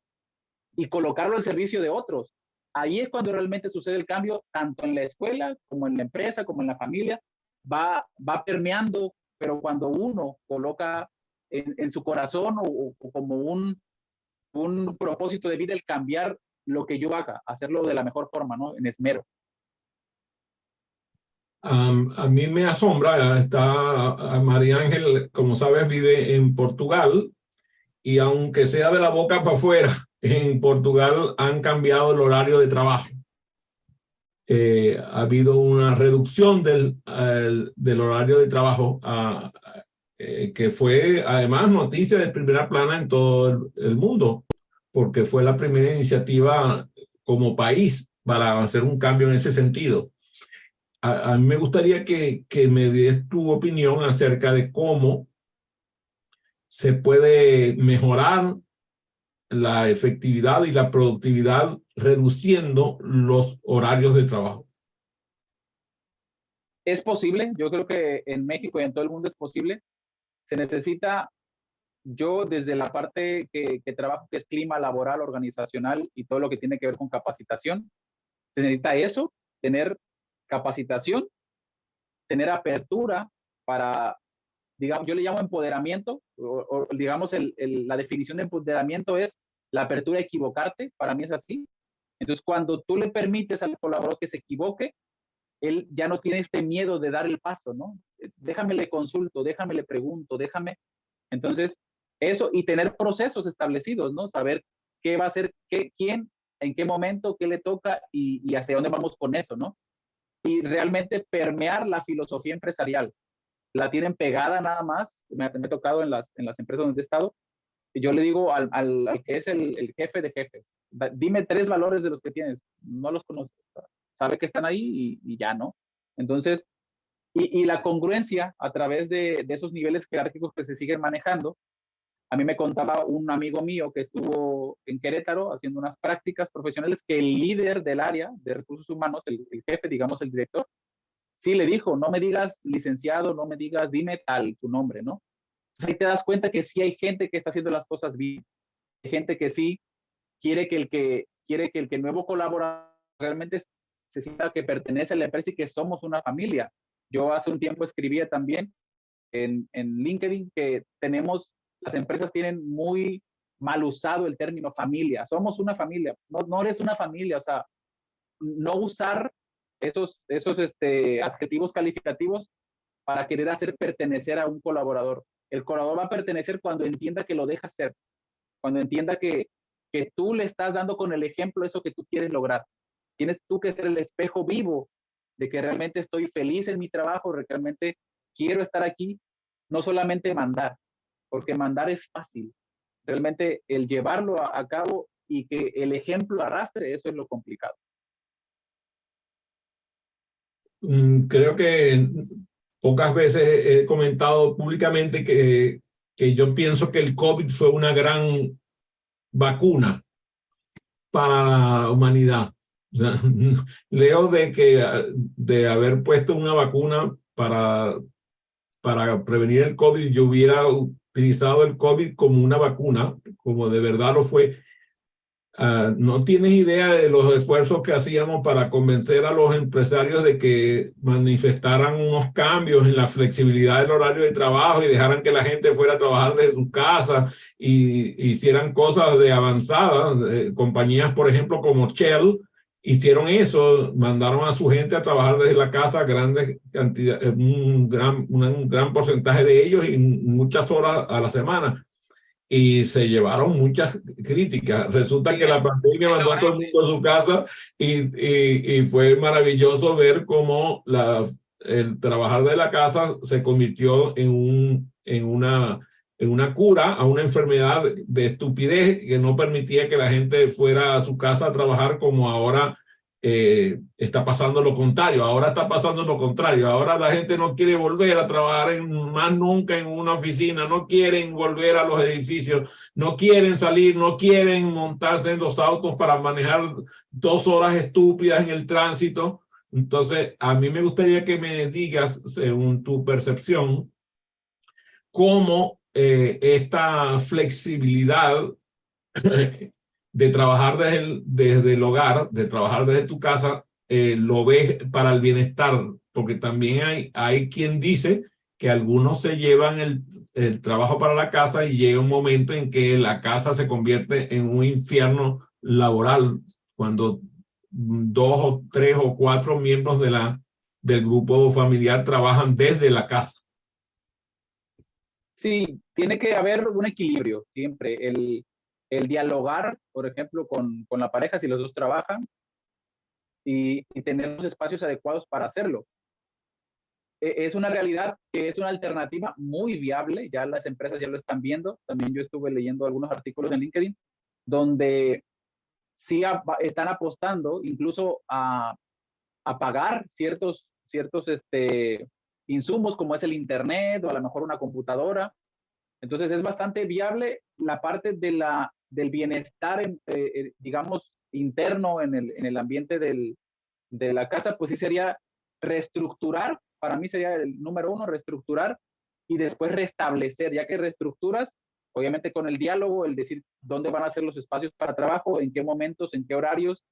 y colocarlo al servicio de otros. Ahí es cuando realmente sucede el cambio, tanto en la escuela, como en la empresa, como en la familia, va permeando, pero cuando uno coloca en su corazón o como un propósito de vida el cambiar lo que yo haga, hacerlo de la mejor forma, ¿no? En esmero. A mí me asombra, María Ángel, como sabes, vive en Portugal y aunque sea de la boca para afuera, en Portugal han cambiado el horario de trabajo. Ha habido una reducción del horario de trabajo que fue además noticia de primera plana en todo el mundo, porque fue la primera iniciativa como país para hacer un cambio en ese sentido. A mí me gustaría que me des tu opinión acerca de cómo se puede mejorar la efectividad y la productividad reduciendo los horarios de trabajo. Es posible, yo creo que en México y en todo el mundo es posible. Se necesita, yo desde la parte que trabajo, que es clima laboral, organizacional y todo lo que tiene que ver con capacitación, se necesita eso, tener capacitación, tener apertura para, digamos, yo le llamo empoderamiento, o digamos, la definición de empoderamiento es la apertura a equivocarte, para mí es así. Entonces, cuando tú le permites al colaborador que se equivoque, él ya no tiene este miedo de dar el paso, ¿no? Déjame le consulto, déjame le pregunto, déjame. Entonces, eso y tener procesos establecidos, ¿no? Saber qué va a hacer, quién, en qué momento, qué le toca y hacia dónde vamos con eso, ¿no? Y realmente permear la filosofía empresarial. La tienen pegada nada más, me ha tocado en las empresas donde he estado, y yo le digo al que es el jefe de jefes, dime 3 valores de los que tienes, no los conozco, sabe que están ahí y ya, ¿no? Entonces, y la congruencia a través de esos niveles jerárquicos que se siguen manejando. A mí me contaba un amigo mío que estuvo en Querétaro haciendo unas prácticas profesionales que el líder del área de recursos humanos, el jefe, digamos, el director, sí le dijo, no me digas licenciado, no me digas, dime tal, tu nombre, ¿no? Entonces ahí te das cuenta que sí hay gente que está haciendo las cosas bien, hay gente que sí quiere que el nuevo colaborador realmente se sienta que pertenece a la empresa y que somos una familia. Yo hace un tiempo escribía también en LinkedIn que las empresas tienen muy mal usado el término familia. Somos una familia. No eres una familia, o sea, no usar esos adjetivos calificativos para querer hacer pertenecer a un colaborador. El colaborador va a pertenecer cuando entienda que lo deja ser, cuando entienda que tú le estás dando con el ejemplo eso que tú quieres lograr. tienes tú que ser el espejo vivo de que realmente estoy feliz en mi trabajo, realmente quiero estar aquí, no solamente mandar, porque mandar es fácil. Realmente el llevarlo a cabo y que el ejemplo arrastre, eso es lo complicado. Creo que pocas veces he comentado públicamente que yo pienso que el COVID fue una gran vacuna para la humanidad. O sea, leo de haber puesto una vacuna para prevenir el COVID, yo hubiera utilizado el COVID como una vacuna, como de verdad lo fue. No tienes idea de los esfuerzos que hacíamos para convencer a los empresarios de que manifestaran unos cambios en la flexibilidad del horario de trabajo y dejaran que la gente fuera a trabajar desde su casa y hicieran cosas de avanzadas. Compañías, por ejemplo, como Shell, hicieron eso, mandaron a su gente a trabajar desde la casa, grandes cantidades, un gran porcentaje de ellos y muchas horas a la semana. Y se llevaron muchas críticas. Resulta Sí, que la pandemia mandó a todo el mundo a su casa y fue maravilloso ver cómo el trabajar de la casa se convirtió en una cura a una enfermedad de estupidez que no permitía que la gente fuera a su casa a trabajar como ahora. Está pasando lo contrario, ahora está pasando lo contrario, ahora la gente no quiere volver a trabajar más nunca en una oficina, no quieren volver a los edificios, no quieren salir, no quieren montarse en los autos para manejar 2 horas estúpidas en el tránsito. Entonces, a mí me gustaría que me digas, según tu percepción, cómo esta flexibilidad de trabajar desde el hogar, de trabajar desde tu casa, lo ves para el bienestar, porque también hay quien dice que algunos se llevan el trabajo para la casa y llega un momento en que la casa se convierte en un infierno laboral, cuando 2 o 3 o 4 miembros del grupo familiar trabajan desde la casa. sí, tiene que haber un equilibrio siempre. El dialogar, por ejemplo, con la pareja, si los dos trabajan, y tener los espacios adecuados para hacerlo. Es una realidad que es una alternativa muy viable, ya las empresas ya lo están viendo, también yo estuve leyendo algunos artículos en LinkedIn, donde sí están apostando incluso a pagar ciertos insumos como es el internet o a lo mejor una computadora. Entonces es bastante viable la parte del bienestar, digamos, interno en el ambiente de la casa, pues sí sería reestructurar, para mí sería el número uno, reestructurar y después restablecer, ya que reestructuras, obviamente con el diálogo, el decir dónde van a ser los espacios para trabajo, en qué momentos, en qué horarios,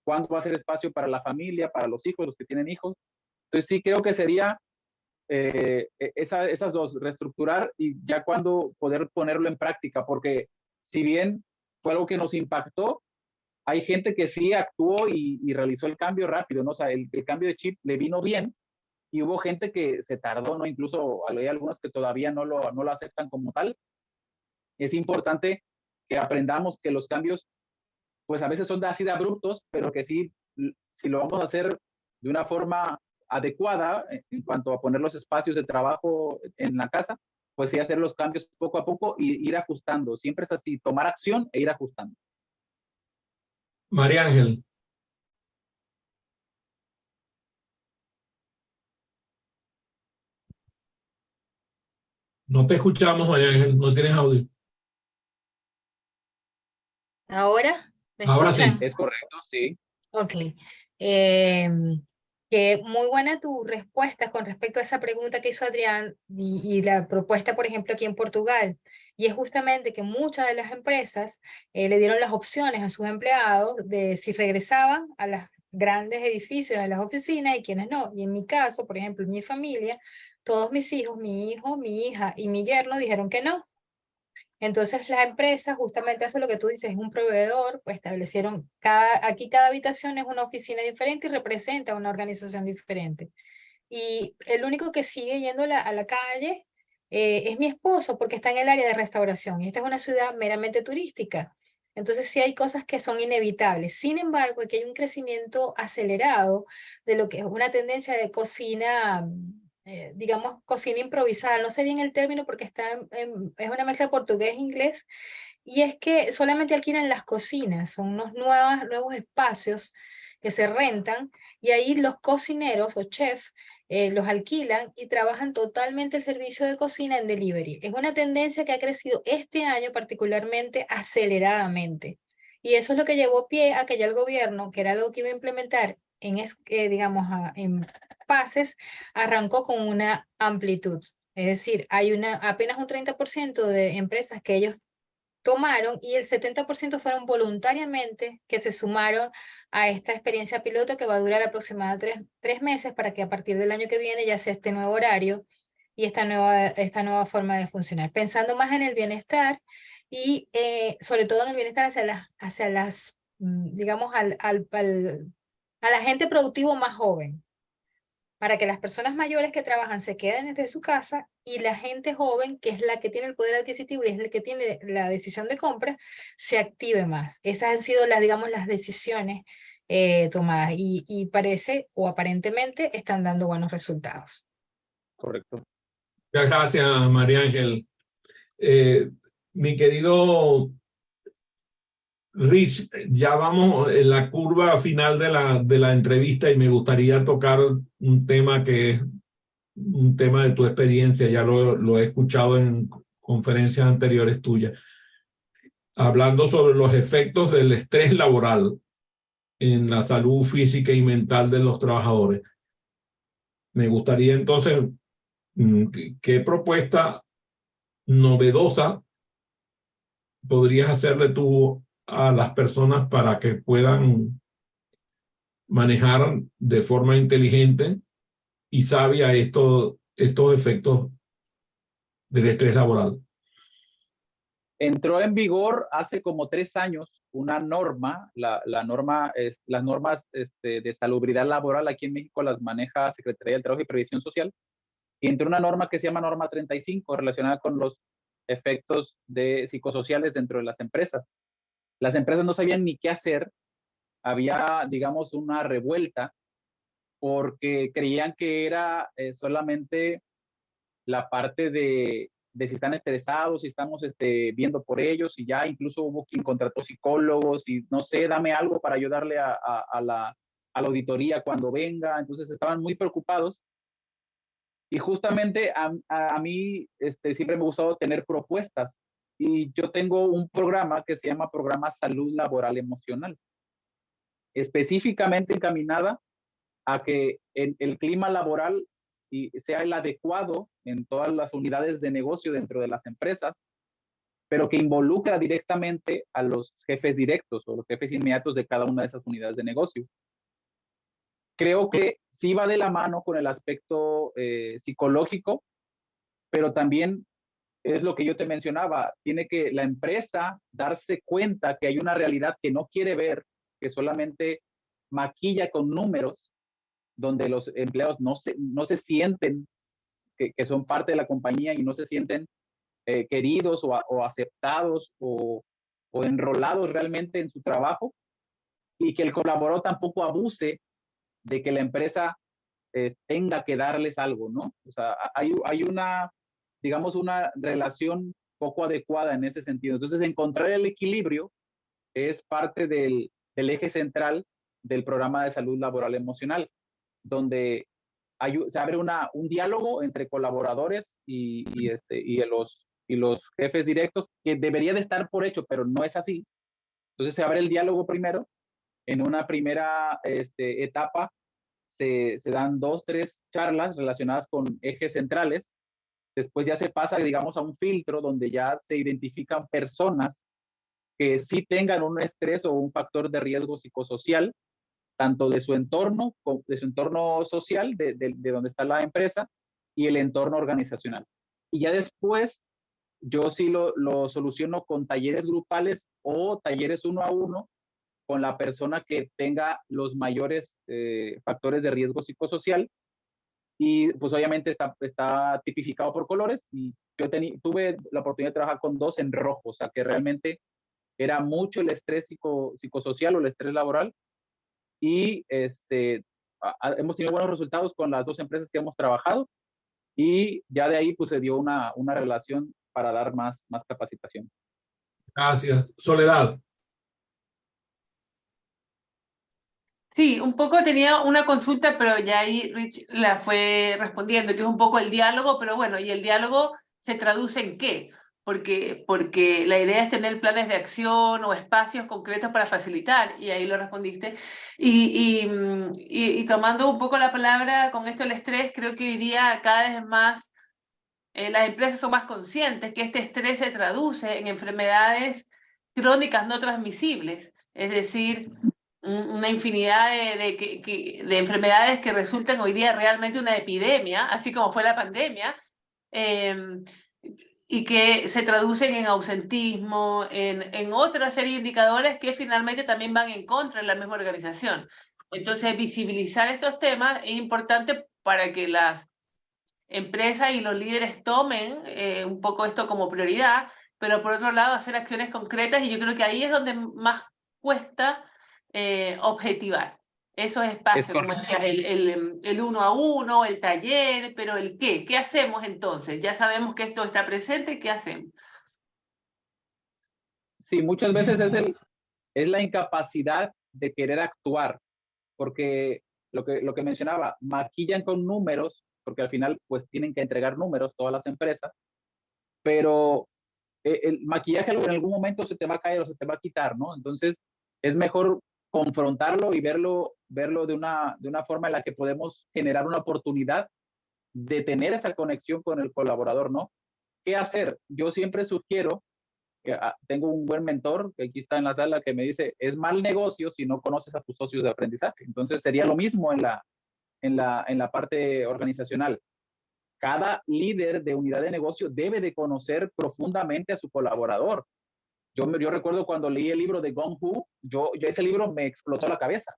cuándo va a ser espacio para la familia, para los hijos, los que tienen hijos. Entonces sí creo que sería esas dos, reestructurar y ya cuando poder ponerlo en práctica, porque si bien fue algo que nos impactó, hay gente que sí actuó y realizó el cambio rápido, ¿no? O sea, el cambio de chip le vino bien y hubo gente que se tardó, ¿no? Incluso hay algunos que todavía no lo aceptan como tal. Es importante que aprendamos que los cambios, pues a veces son así de abruptos, pero que sí, si lo vamos a hacer de una forma adecuada en cuanto a poner los espacios de trabajo en la casa, pues sí hacer los cambios poco a poco y ir ajustando. Siempre es así, tomar acción e ir ajustando. María Ángel. No te escuchamos, María Ángel, no tienes audio. ¿Ahora? ¿Me Ahora sí. escuchan? Es correcto, sí. Ok. Que muy buena tu respuesta con respecto a esa pregunta que hizo Adrián y la propuesta, por ejemplo, aquí en Portugal. Y es justamente que muchas de las empresas le dieron las opciones a sus empleados de si regresaban a los grandes edificios, a las oficinas y quienes no. Y en mi caso, por ejemplo, en mi familia, todos mis hijos, mi hijo, mi hija y mi yerno dijeron que no. Entonces la empresa justamente hace lo que tú dices, es un proveedor, pues establecieron, aquí cada habitación es una oficina diferente y representa una organización diferente. Y el único que sigue yendo a la calle es mi esposo porque está en el área de restauración y esta es una ciudad meramente turística. Entonces sí hay cosas que son inevitables. Sin embargo, aquí hay un crecimiento acelerado de lo que es una tendencia de cocina, digamos, cocina improvisada. No sé bien el término porque está es una mezcla de portugués e inglés. Y es que solamente alquilan las cocinas, son unos nuevos espacios que se rentan y ahí los cocineros o chefs los alquilan y trabajan totalmente el servicio de cocina en delivery. Es una tendencia que ha crecido este año particularmente aceleradamente. Y eso es lo que llevó pie a que ya el gobierno, que era algo que iba a implementar digamos, en fases, arrancó con una amplitud. Es decir, hay apenas un 30% de empresas que ellos tomaron y el 70% fueron voluntariamente que se sumaron a esta experiencia piloto que va a durar aproximadamente tres meses para que a partir del año que viene ya sea este nuevo horario y esta nueva forma de funcionar, pensando más en el bienestar y sobre todo en el bienestar hacia las digamos, a la gente productivo más joven para que las personas mayores que trabajan se queden desde su casa y la gente joven, que es la que tiene el poder adquisitivo y es la que tiene la decisión de compra, se active más. Esas han sido las, digamos, las decisiones tomadas y parece o aparentemente están dando buenos resultados. Correcto. Muchas gracias, María Ángel. Mi querido Rich, ya vamos en la curva final de la entrevista y me gustaría tocar un tema que es un tema de tu experiencia, ya lo he escuchado en conferencias anteriores tuyas, hablando sobre los efectos del estrés laboral en la salud física y mental de los trabajadores. Me gustaría entonces, ¿qué propuesta novedosa podrías hacerle tú a las personas para que puedan manejar de forma inteligente y sabia estos efectos del estrés laboral? Entró en vigor hace como 3 años una norma, las normas de salubridad laboral aquí en México las maneja Secretaría del Trabajo y Previsión Social, y entró una norma que se llama Norma 35 relacionada con los efectos psicosociales dentro de las empresas. Las empresas no sabían ni qué hacer, había, digamos, una revuelta porque creían que era solamente la parte de si están estresados, si estamos viendo por ellos, y ya incluso hubo quien contrató psicólogos y no sé, dame algo para ayudarle a la auditoría cuando venga. Entonces estaban muy preocupados y justamente a mí siempre me ha gustado tener propuestas y yo tengo un programa que se llama Programa Salud Laboral Emocional, específicamente encaminada a que el clima laboral sea el adecuado en todas las unidades de negocio dentro de las empresas, pero que involucra directamente a los jefes directos o los jefes inmediatos de cada una de esas unidades de negocio. Creo que sí va de la mano con el aspecto psicológico, pero también es lo que yo te mencionaba, tiene que la empresa darse cuenta que hay una realidad que no quiere ver, que solamente maquilla con números, donde los empleados no se sienten que son parte de la compañía y no se sienten queridos o aceptados o enrolados realmente en su trabajo, y que el colaborador tampoco abuse de que la empresa tenga que darles algo, ¿no? O sea, hay una, digamos, una relación poco adecuada en ese sentido. Entonces, encontrar el equilibrio es parte del eje central del programa de salud laboral emocional, donde se abre un diálogo entre colaboradores y los jefes directos, que debería de estar por hecho, pero no es así. Entonces se abre el diálogo primero. En una primera etapa se dan 2, 3 charlas relacionadas con ejes centrales. Después ya se pasa, digamos, a un filtro donde ya se identifican personas que sí tengan un estrés o un factor de riesgo psicosocial, tanto de su entorno social, de donde está la empresa, y el entorno organizacional. Y ya después, yo sí lo soluciono con talleres grupales o talleres 1 a 1 con la persona que tenga los mayores factores de riesgo psicosocial. Y pues obviamente está tipificado por colores, y yo tuve la oportunidad de trabajar con 2 en rojo, o sea que realmente era mucho el estrés psicosocial o el estrés laboral, y hemos tenido buenos resultados con las 2 empresas que hemos trabajado, y ya de ahí pues se dio una relación para dar más capacitación. Gracias. Soledad. Sí, un poco tenía una consulta, pero ya ahí Rich la fue respondiendo, que es un poco el diálogo, pero bueno, ¿y el diálogo se traduce en qué? Porque la idea es tener planes de acción o espacios concretos para facilitar, y ahí lo respondiste. Y tomando un poco la palabra con esto del estrés, creo que hoy día cada vez más las empresas son más conscientes que este estrés se traduce en enfermedades crónicas no transmisibles, es decir, una infinidad de enfermedades que resultan hoy día realmente una epidemia, así como fue la pandemia, y que se traducen en ausentismo, en otra serie de indicadores que finalmente también van en contra de la misma organización. Entonces, visibilizar estos temas es importante para que las empresas y los líderes tomen un poco esto como prioridad, pero por otro lado hacer acciones concretas, y yo creo que ahí es donde más cuesta objetivar esos espacios, como decías, el 1 a 1, el taller, pero el qué hacemos entonces, ya sabemos que esto está presente, ¿qué hacemos? Sí, muchas veces es la incapacidad de querer actuar, porque lo que mencionaba, maquillan con números, porque al final pues tienen que entregar números todas las empresas, pero el maquillaje en algún momento se te va a caer o se te va a quitar, ¿no? Entonces es mejor confrontarlo y verlo de una forma en la que podemos generar una oportunidad de tener esa conexión con el colaborador, ¿no? ¿Qué hacer? Yo siempre sugiero, tengo un buen mentor que aquí está en la sala que me dice, es mal negocio si no conoces a tus socios de aprendizaje. Entonces sería lo mismo en la parte organizacional. Cada líder de unidad de negocio debe de conocer profundamente a su colaborador. Yo recuerdo cuando leí el libro de Gong Hu, ese libro me explotó la cabeza,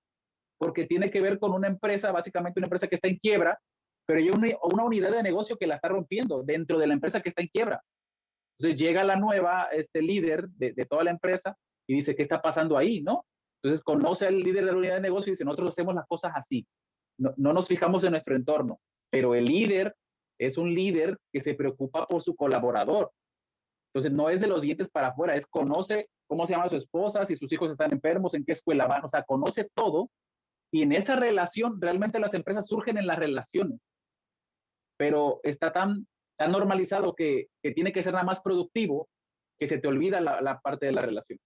porque tiene que ver con una empresa, básicamente una empresa que está en quiebra, pero hay una unidad de negocio que la está rompiendo dentro de la empresa que está en quiebra. Entonces llega la nueva líder de toda la empresa y dice, ¿qué está pasando ahí? ¿No? Entonces conoce al líder de la unidad de negocio y dice, nosotros hacemos las cosas así. No nos fijamos en nuestro entorno, pero el líder es un líder que se preocupa por su colaborador. Entonces no es de los dientes para afuera, es conoce cómo se llama su esposa, si sus hijos están enfermos, en qué escuela van, o sea, conoce todo, y en esa relación realmente las empresas surgen en las relaciones, pero está tan normalizado que tiene que ser nada más productivo que se te olvida la parte de la relación.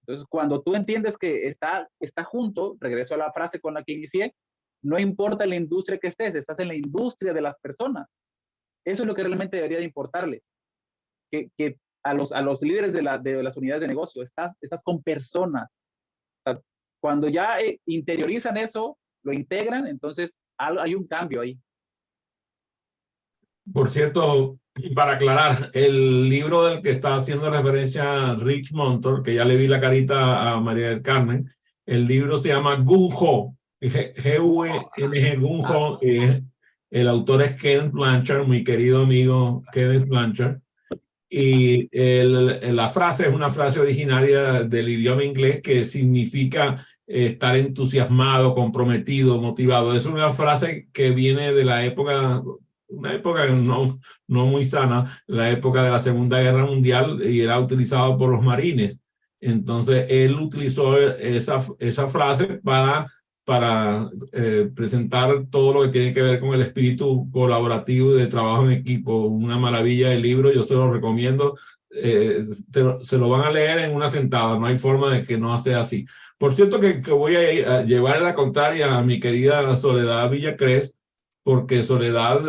Entonces cuando tú entiendes que está junto, regreso a la frase con la que inicié, no importa la industria que estés, estás en la industria de las personas. Eso es lo que realmente debería de importarles. Que a los líderes de las unidades de negocio, estás con personas. O sea, cuando ya interiorizan eso, lo integran, entonces hay un cambio ahí. Por cierto, para aclarar, el libro del que está haciendo referencia Rich Montor, que ya le vi la carita a María del Carmen, el libro se llama Gung Ho, G-U-N-G, Gung Ho. El autor es Kenneth Blanchard, mi querido amigo Kenneth Blanchard. Y la frase es una frase originaria del idioma inglés que significa estar entusiasmado, comprometido, motivado. Es una frase que viene de la época, una época no muy sana, la época de la Segunda Guerra Mundial, y era utilizado por los marines. Entonces él utilizó esa frase para presentar todo lo que tiene que ver con el espíritu colaborativo y de trabajo en equipo. Una maravilla de libro, yo se lo recomiendo. Se lo van a leer en una sentada, no hay forma de que no sea así. Por cierto que voy a llevar la contraria a mi querida Soledad Villacrés, porque Soledad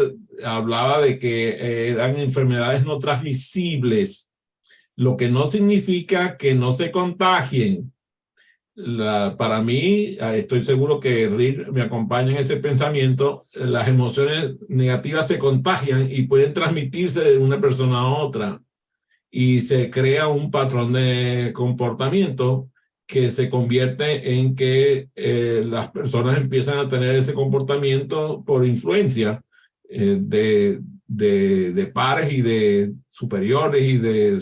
hablaba de que eran enfermedades no transmisibles, lo que no significa que no se contagien. Para mí, estoy seguro que Rick me acompaña en ese pensamiento, las emociones negativas se contagian y pueden transmitirse de una persona a otra, y se crea un patrón de comportamiento que se convierte en que las personas empiezan a tener ese comportamiento por influencia de pares y de superiores y de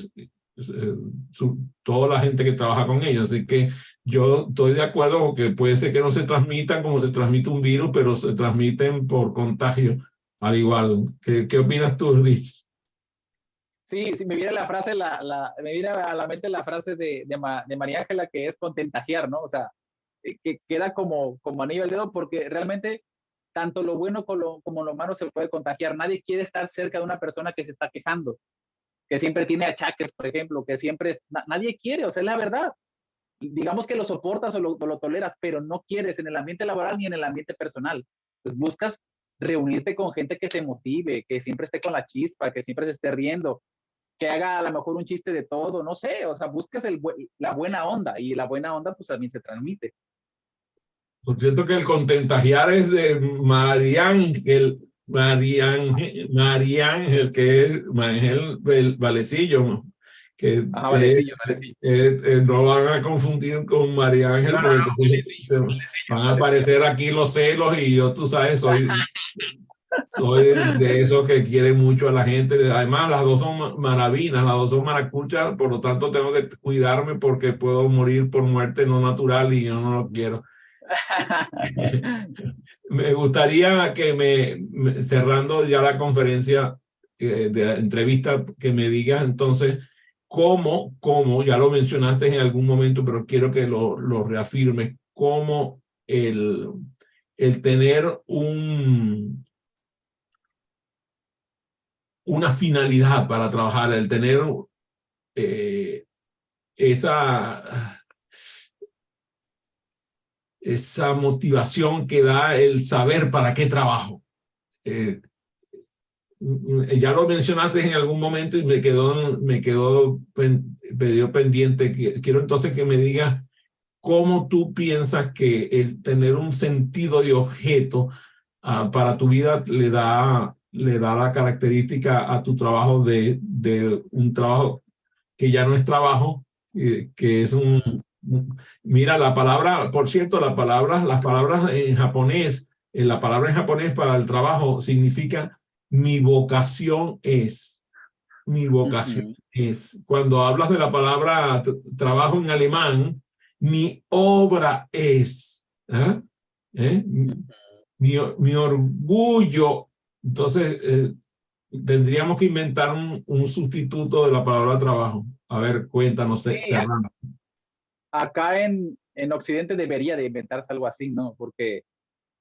toda la gente que trabaja con ellos. Así que yo estoy de acuerdo con que puede ser que no se transmitan como se transmite un virus, pero se transmiten por contagio al igual. ¿Qué opinas tú, Rich? Sí, me viene la frase, me viene a la mente la frase de María Ángela, que es contagiar, ¿no? O sea, que queda como anillo al dedo, porque realmente tanto lo bueno como lo malo se puede contagiar. Nadie quiere estar cerca de una persona que se está quejando, que siempre tiene achaques, por ejemplo, que siempre, nadie quiere, o sea, es la verdad. Digamos que lo soportas o lo toleras, pero no quieres en el ambiente laboral ni en el ambiente personal. Pues buscas reunirte con gente que te motive, que siempre esté con la chispa, que siempre se esté riendo, que haga a lo mejor un chiste de todo, no sé, o sea, busques la buena onda, y la buena onda pues también se transmite. Por cierto que el contagiar es de María Ángel, que es Ángel Valecillo, que Valecillo. no van a confundir con María Ángel, porque entonces van a aparecer aquí los celos, y yo, tú sabes, soy de esos que quieren mucho a la gente. Además, las dos son maravinas, las dos son maracuchas, por lo tanto tengo que cuidarme porque puedo morir por muerte no natural y yo no lo quiero. Me gustaría que cerrando ya la conferencia de la entrevista, que me digas entonces cómo, ya lo mencionaste en algún momento, pero quiero que lo reafirmes, cómo el tener una finalidad para trabajar, el tener esa motivación que da el saber para qué trabajo. Ya lo mencionaste en algún momento y me quedó pendiente. Quiero entonces que me digas cómo tú piensas que el tener un sentido de objeto para tu vida le da la característica a tu trabajo de un trabajo que ya no es trabajo, que es mira, la palabra, por cierto, las palabras en japonés, la palabra en japonés para el trabajo significa mi vocación es. Mi vocación es. Cuando hablas de la palabra trabajo en alemán, mi obra es. Mi orgullo. Entonces, tendríamos que inventar un sustituto de la palabra trabajo. A ver, cuéntanos, Serrano. Acá en Occidente debería de inventarse algo así, ¿no? Porque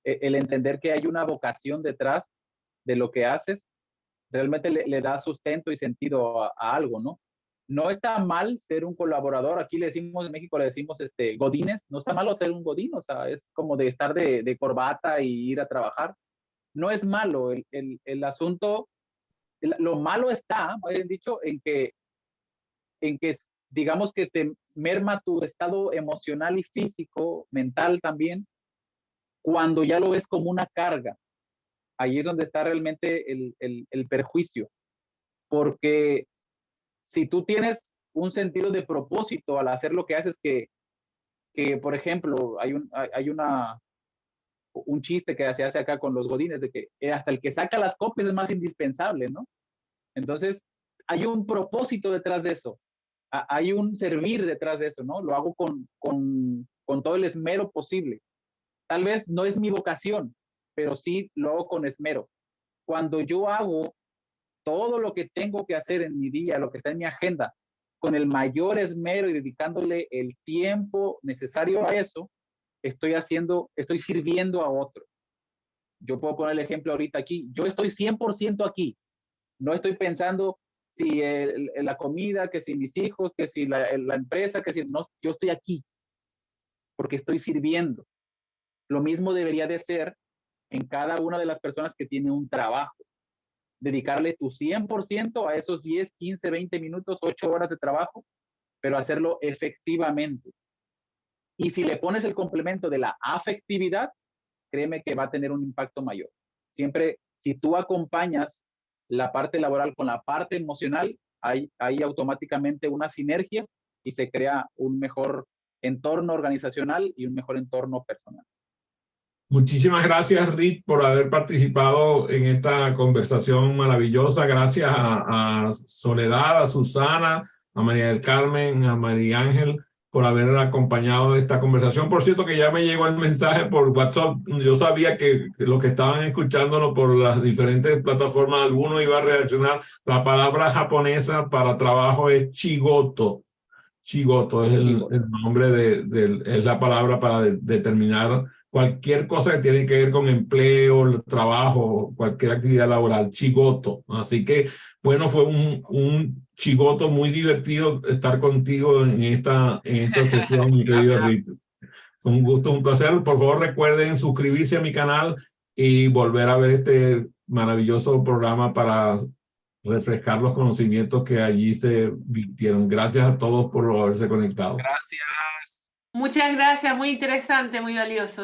el entender que hay una vocación detrás de lo que haces realmente le da sustento y sentido a algo, ¿no? No está mal ser un colaborador. Aquí le decimos, en México le decimos godines. No está malo ser un godín, o sea, es como de estar de corbata y ir a trabajar. No es malo. El asunto, lo malo está, bien dicho, en que digamos que te merma tu estado emocional y físico, mental también, cuando ya lo ves como una carga. Ahí es donde está realmente el perjuicio. Porque si tú tienes un sentido de propósito al hacer lo que haces, que por ejemplo, hay un chiste que se hace acá con los godines, de que hasta el que saca las copias es más indispensable, ¿no? Entonces, hay un propósito detrás de eso. Hay un servir detrás de eso, ¿no? Lo hago con todo el esmero posible. Tal vez no es mi vocación, pero sí lo hago con esmero. Cuando yo hago todo lo que tengo que hacer en mi día, lo que está en mi agenda, con el mayor esmero y dedicándole el tiempo necesario a eso, estoy sirviendo a otro. Yo puedo poner el ejemplo ahorita aquí. Yo estoy 100% aquí. No estoy pensando si la comida, que si mis hijos, que si la empresa, que si no, yo estoy aquí porque estoy sirviendo. Lo mismo debería de ser en cada una de las personas que tiene un trabajo. Dedicarle tu 100% a esos 10, 15, 20 minutos, 8 horas de trabajo, pero hacerlo efectivamente. Y si le pones el complemento de la afectividad, créeme que va a tener un impacto mayor. Siempre, si tú acompañas la parte laboral con la parte emocional, hay automáticamente una sinergia y se crea un mejor entorno organizacional y un mejor entorno personal. Muchísimas gracias, Rick, por haber participado en esta conversación maravillosa. Gracias a Soledad, a Susana, a María del Carmen, a María Ángel, por haber acompañado esta conversación. Por cierto, que ya me llegó el mensaje por WhatsApp. Yo sabía que los que estaban escuchándolo por las diferentes plataformas, alguno iba a reaccionar. La palabra japonesa para trabajo es chigoto. Chigoto es el nombre es la palabra para determinar cualquier cosa que tiene que ver con empleo, trabajo, cualquier actividad laboral. Chigoto. Así que, bueno, fue un chigoto muy divertido estar contigo en esta sesión, mi querido Rito. Fue un gusto, un placer. Por favor, recuerden suscribirse a mi canal y volver a ver este maravilloso programa para refrescar los conocimientos que allí se virtieron. Gracias a todos por haberse conectado. Gracias. Muchas gracias, muy interesante, muy valioso.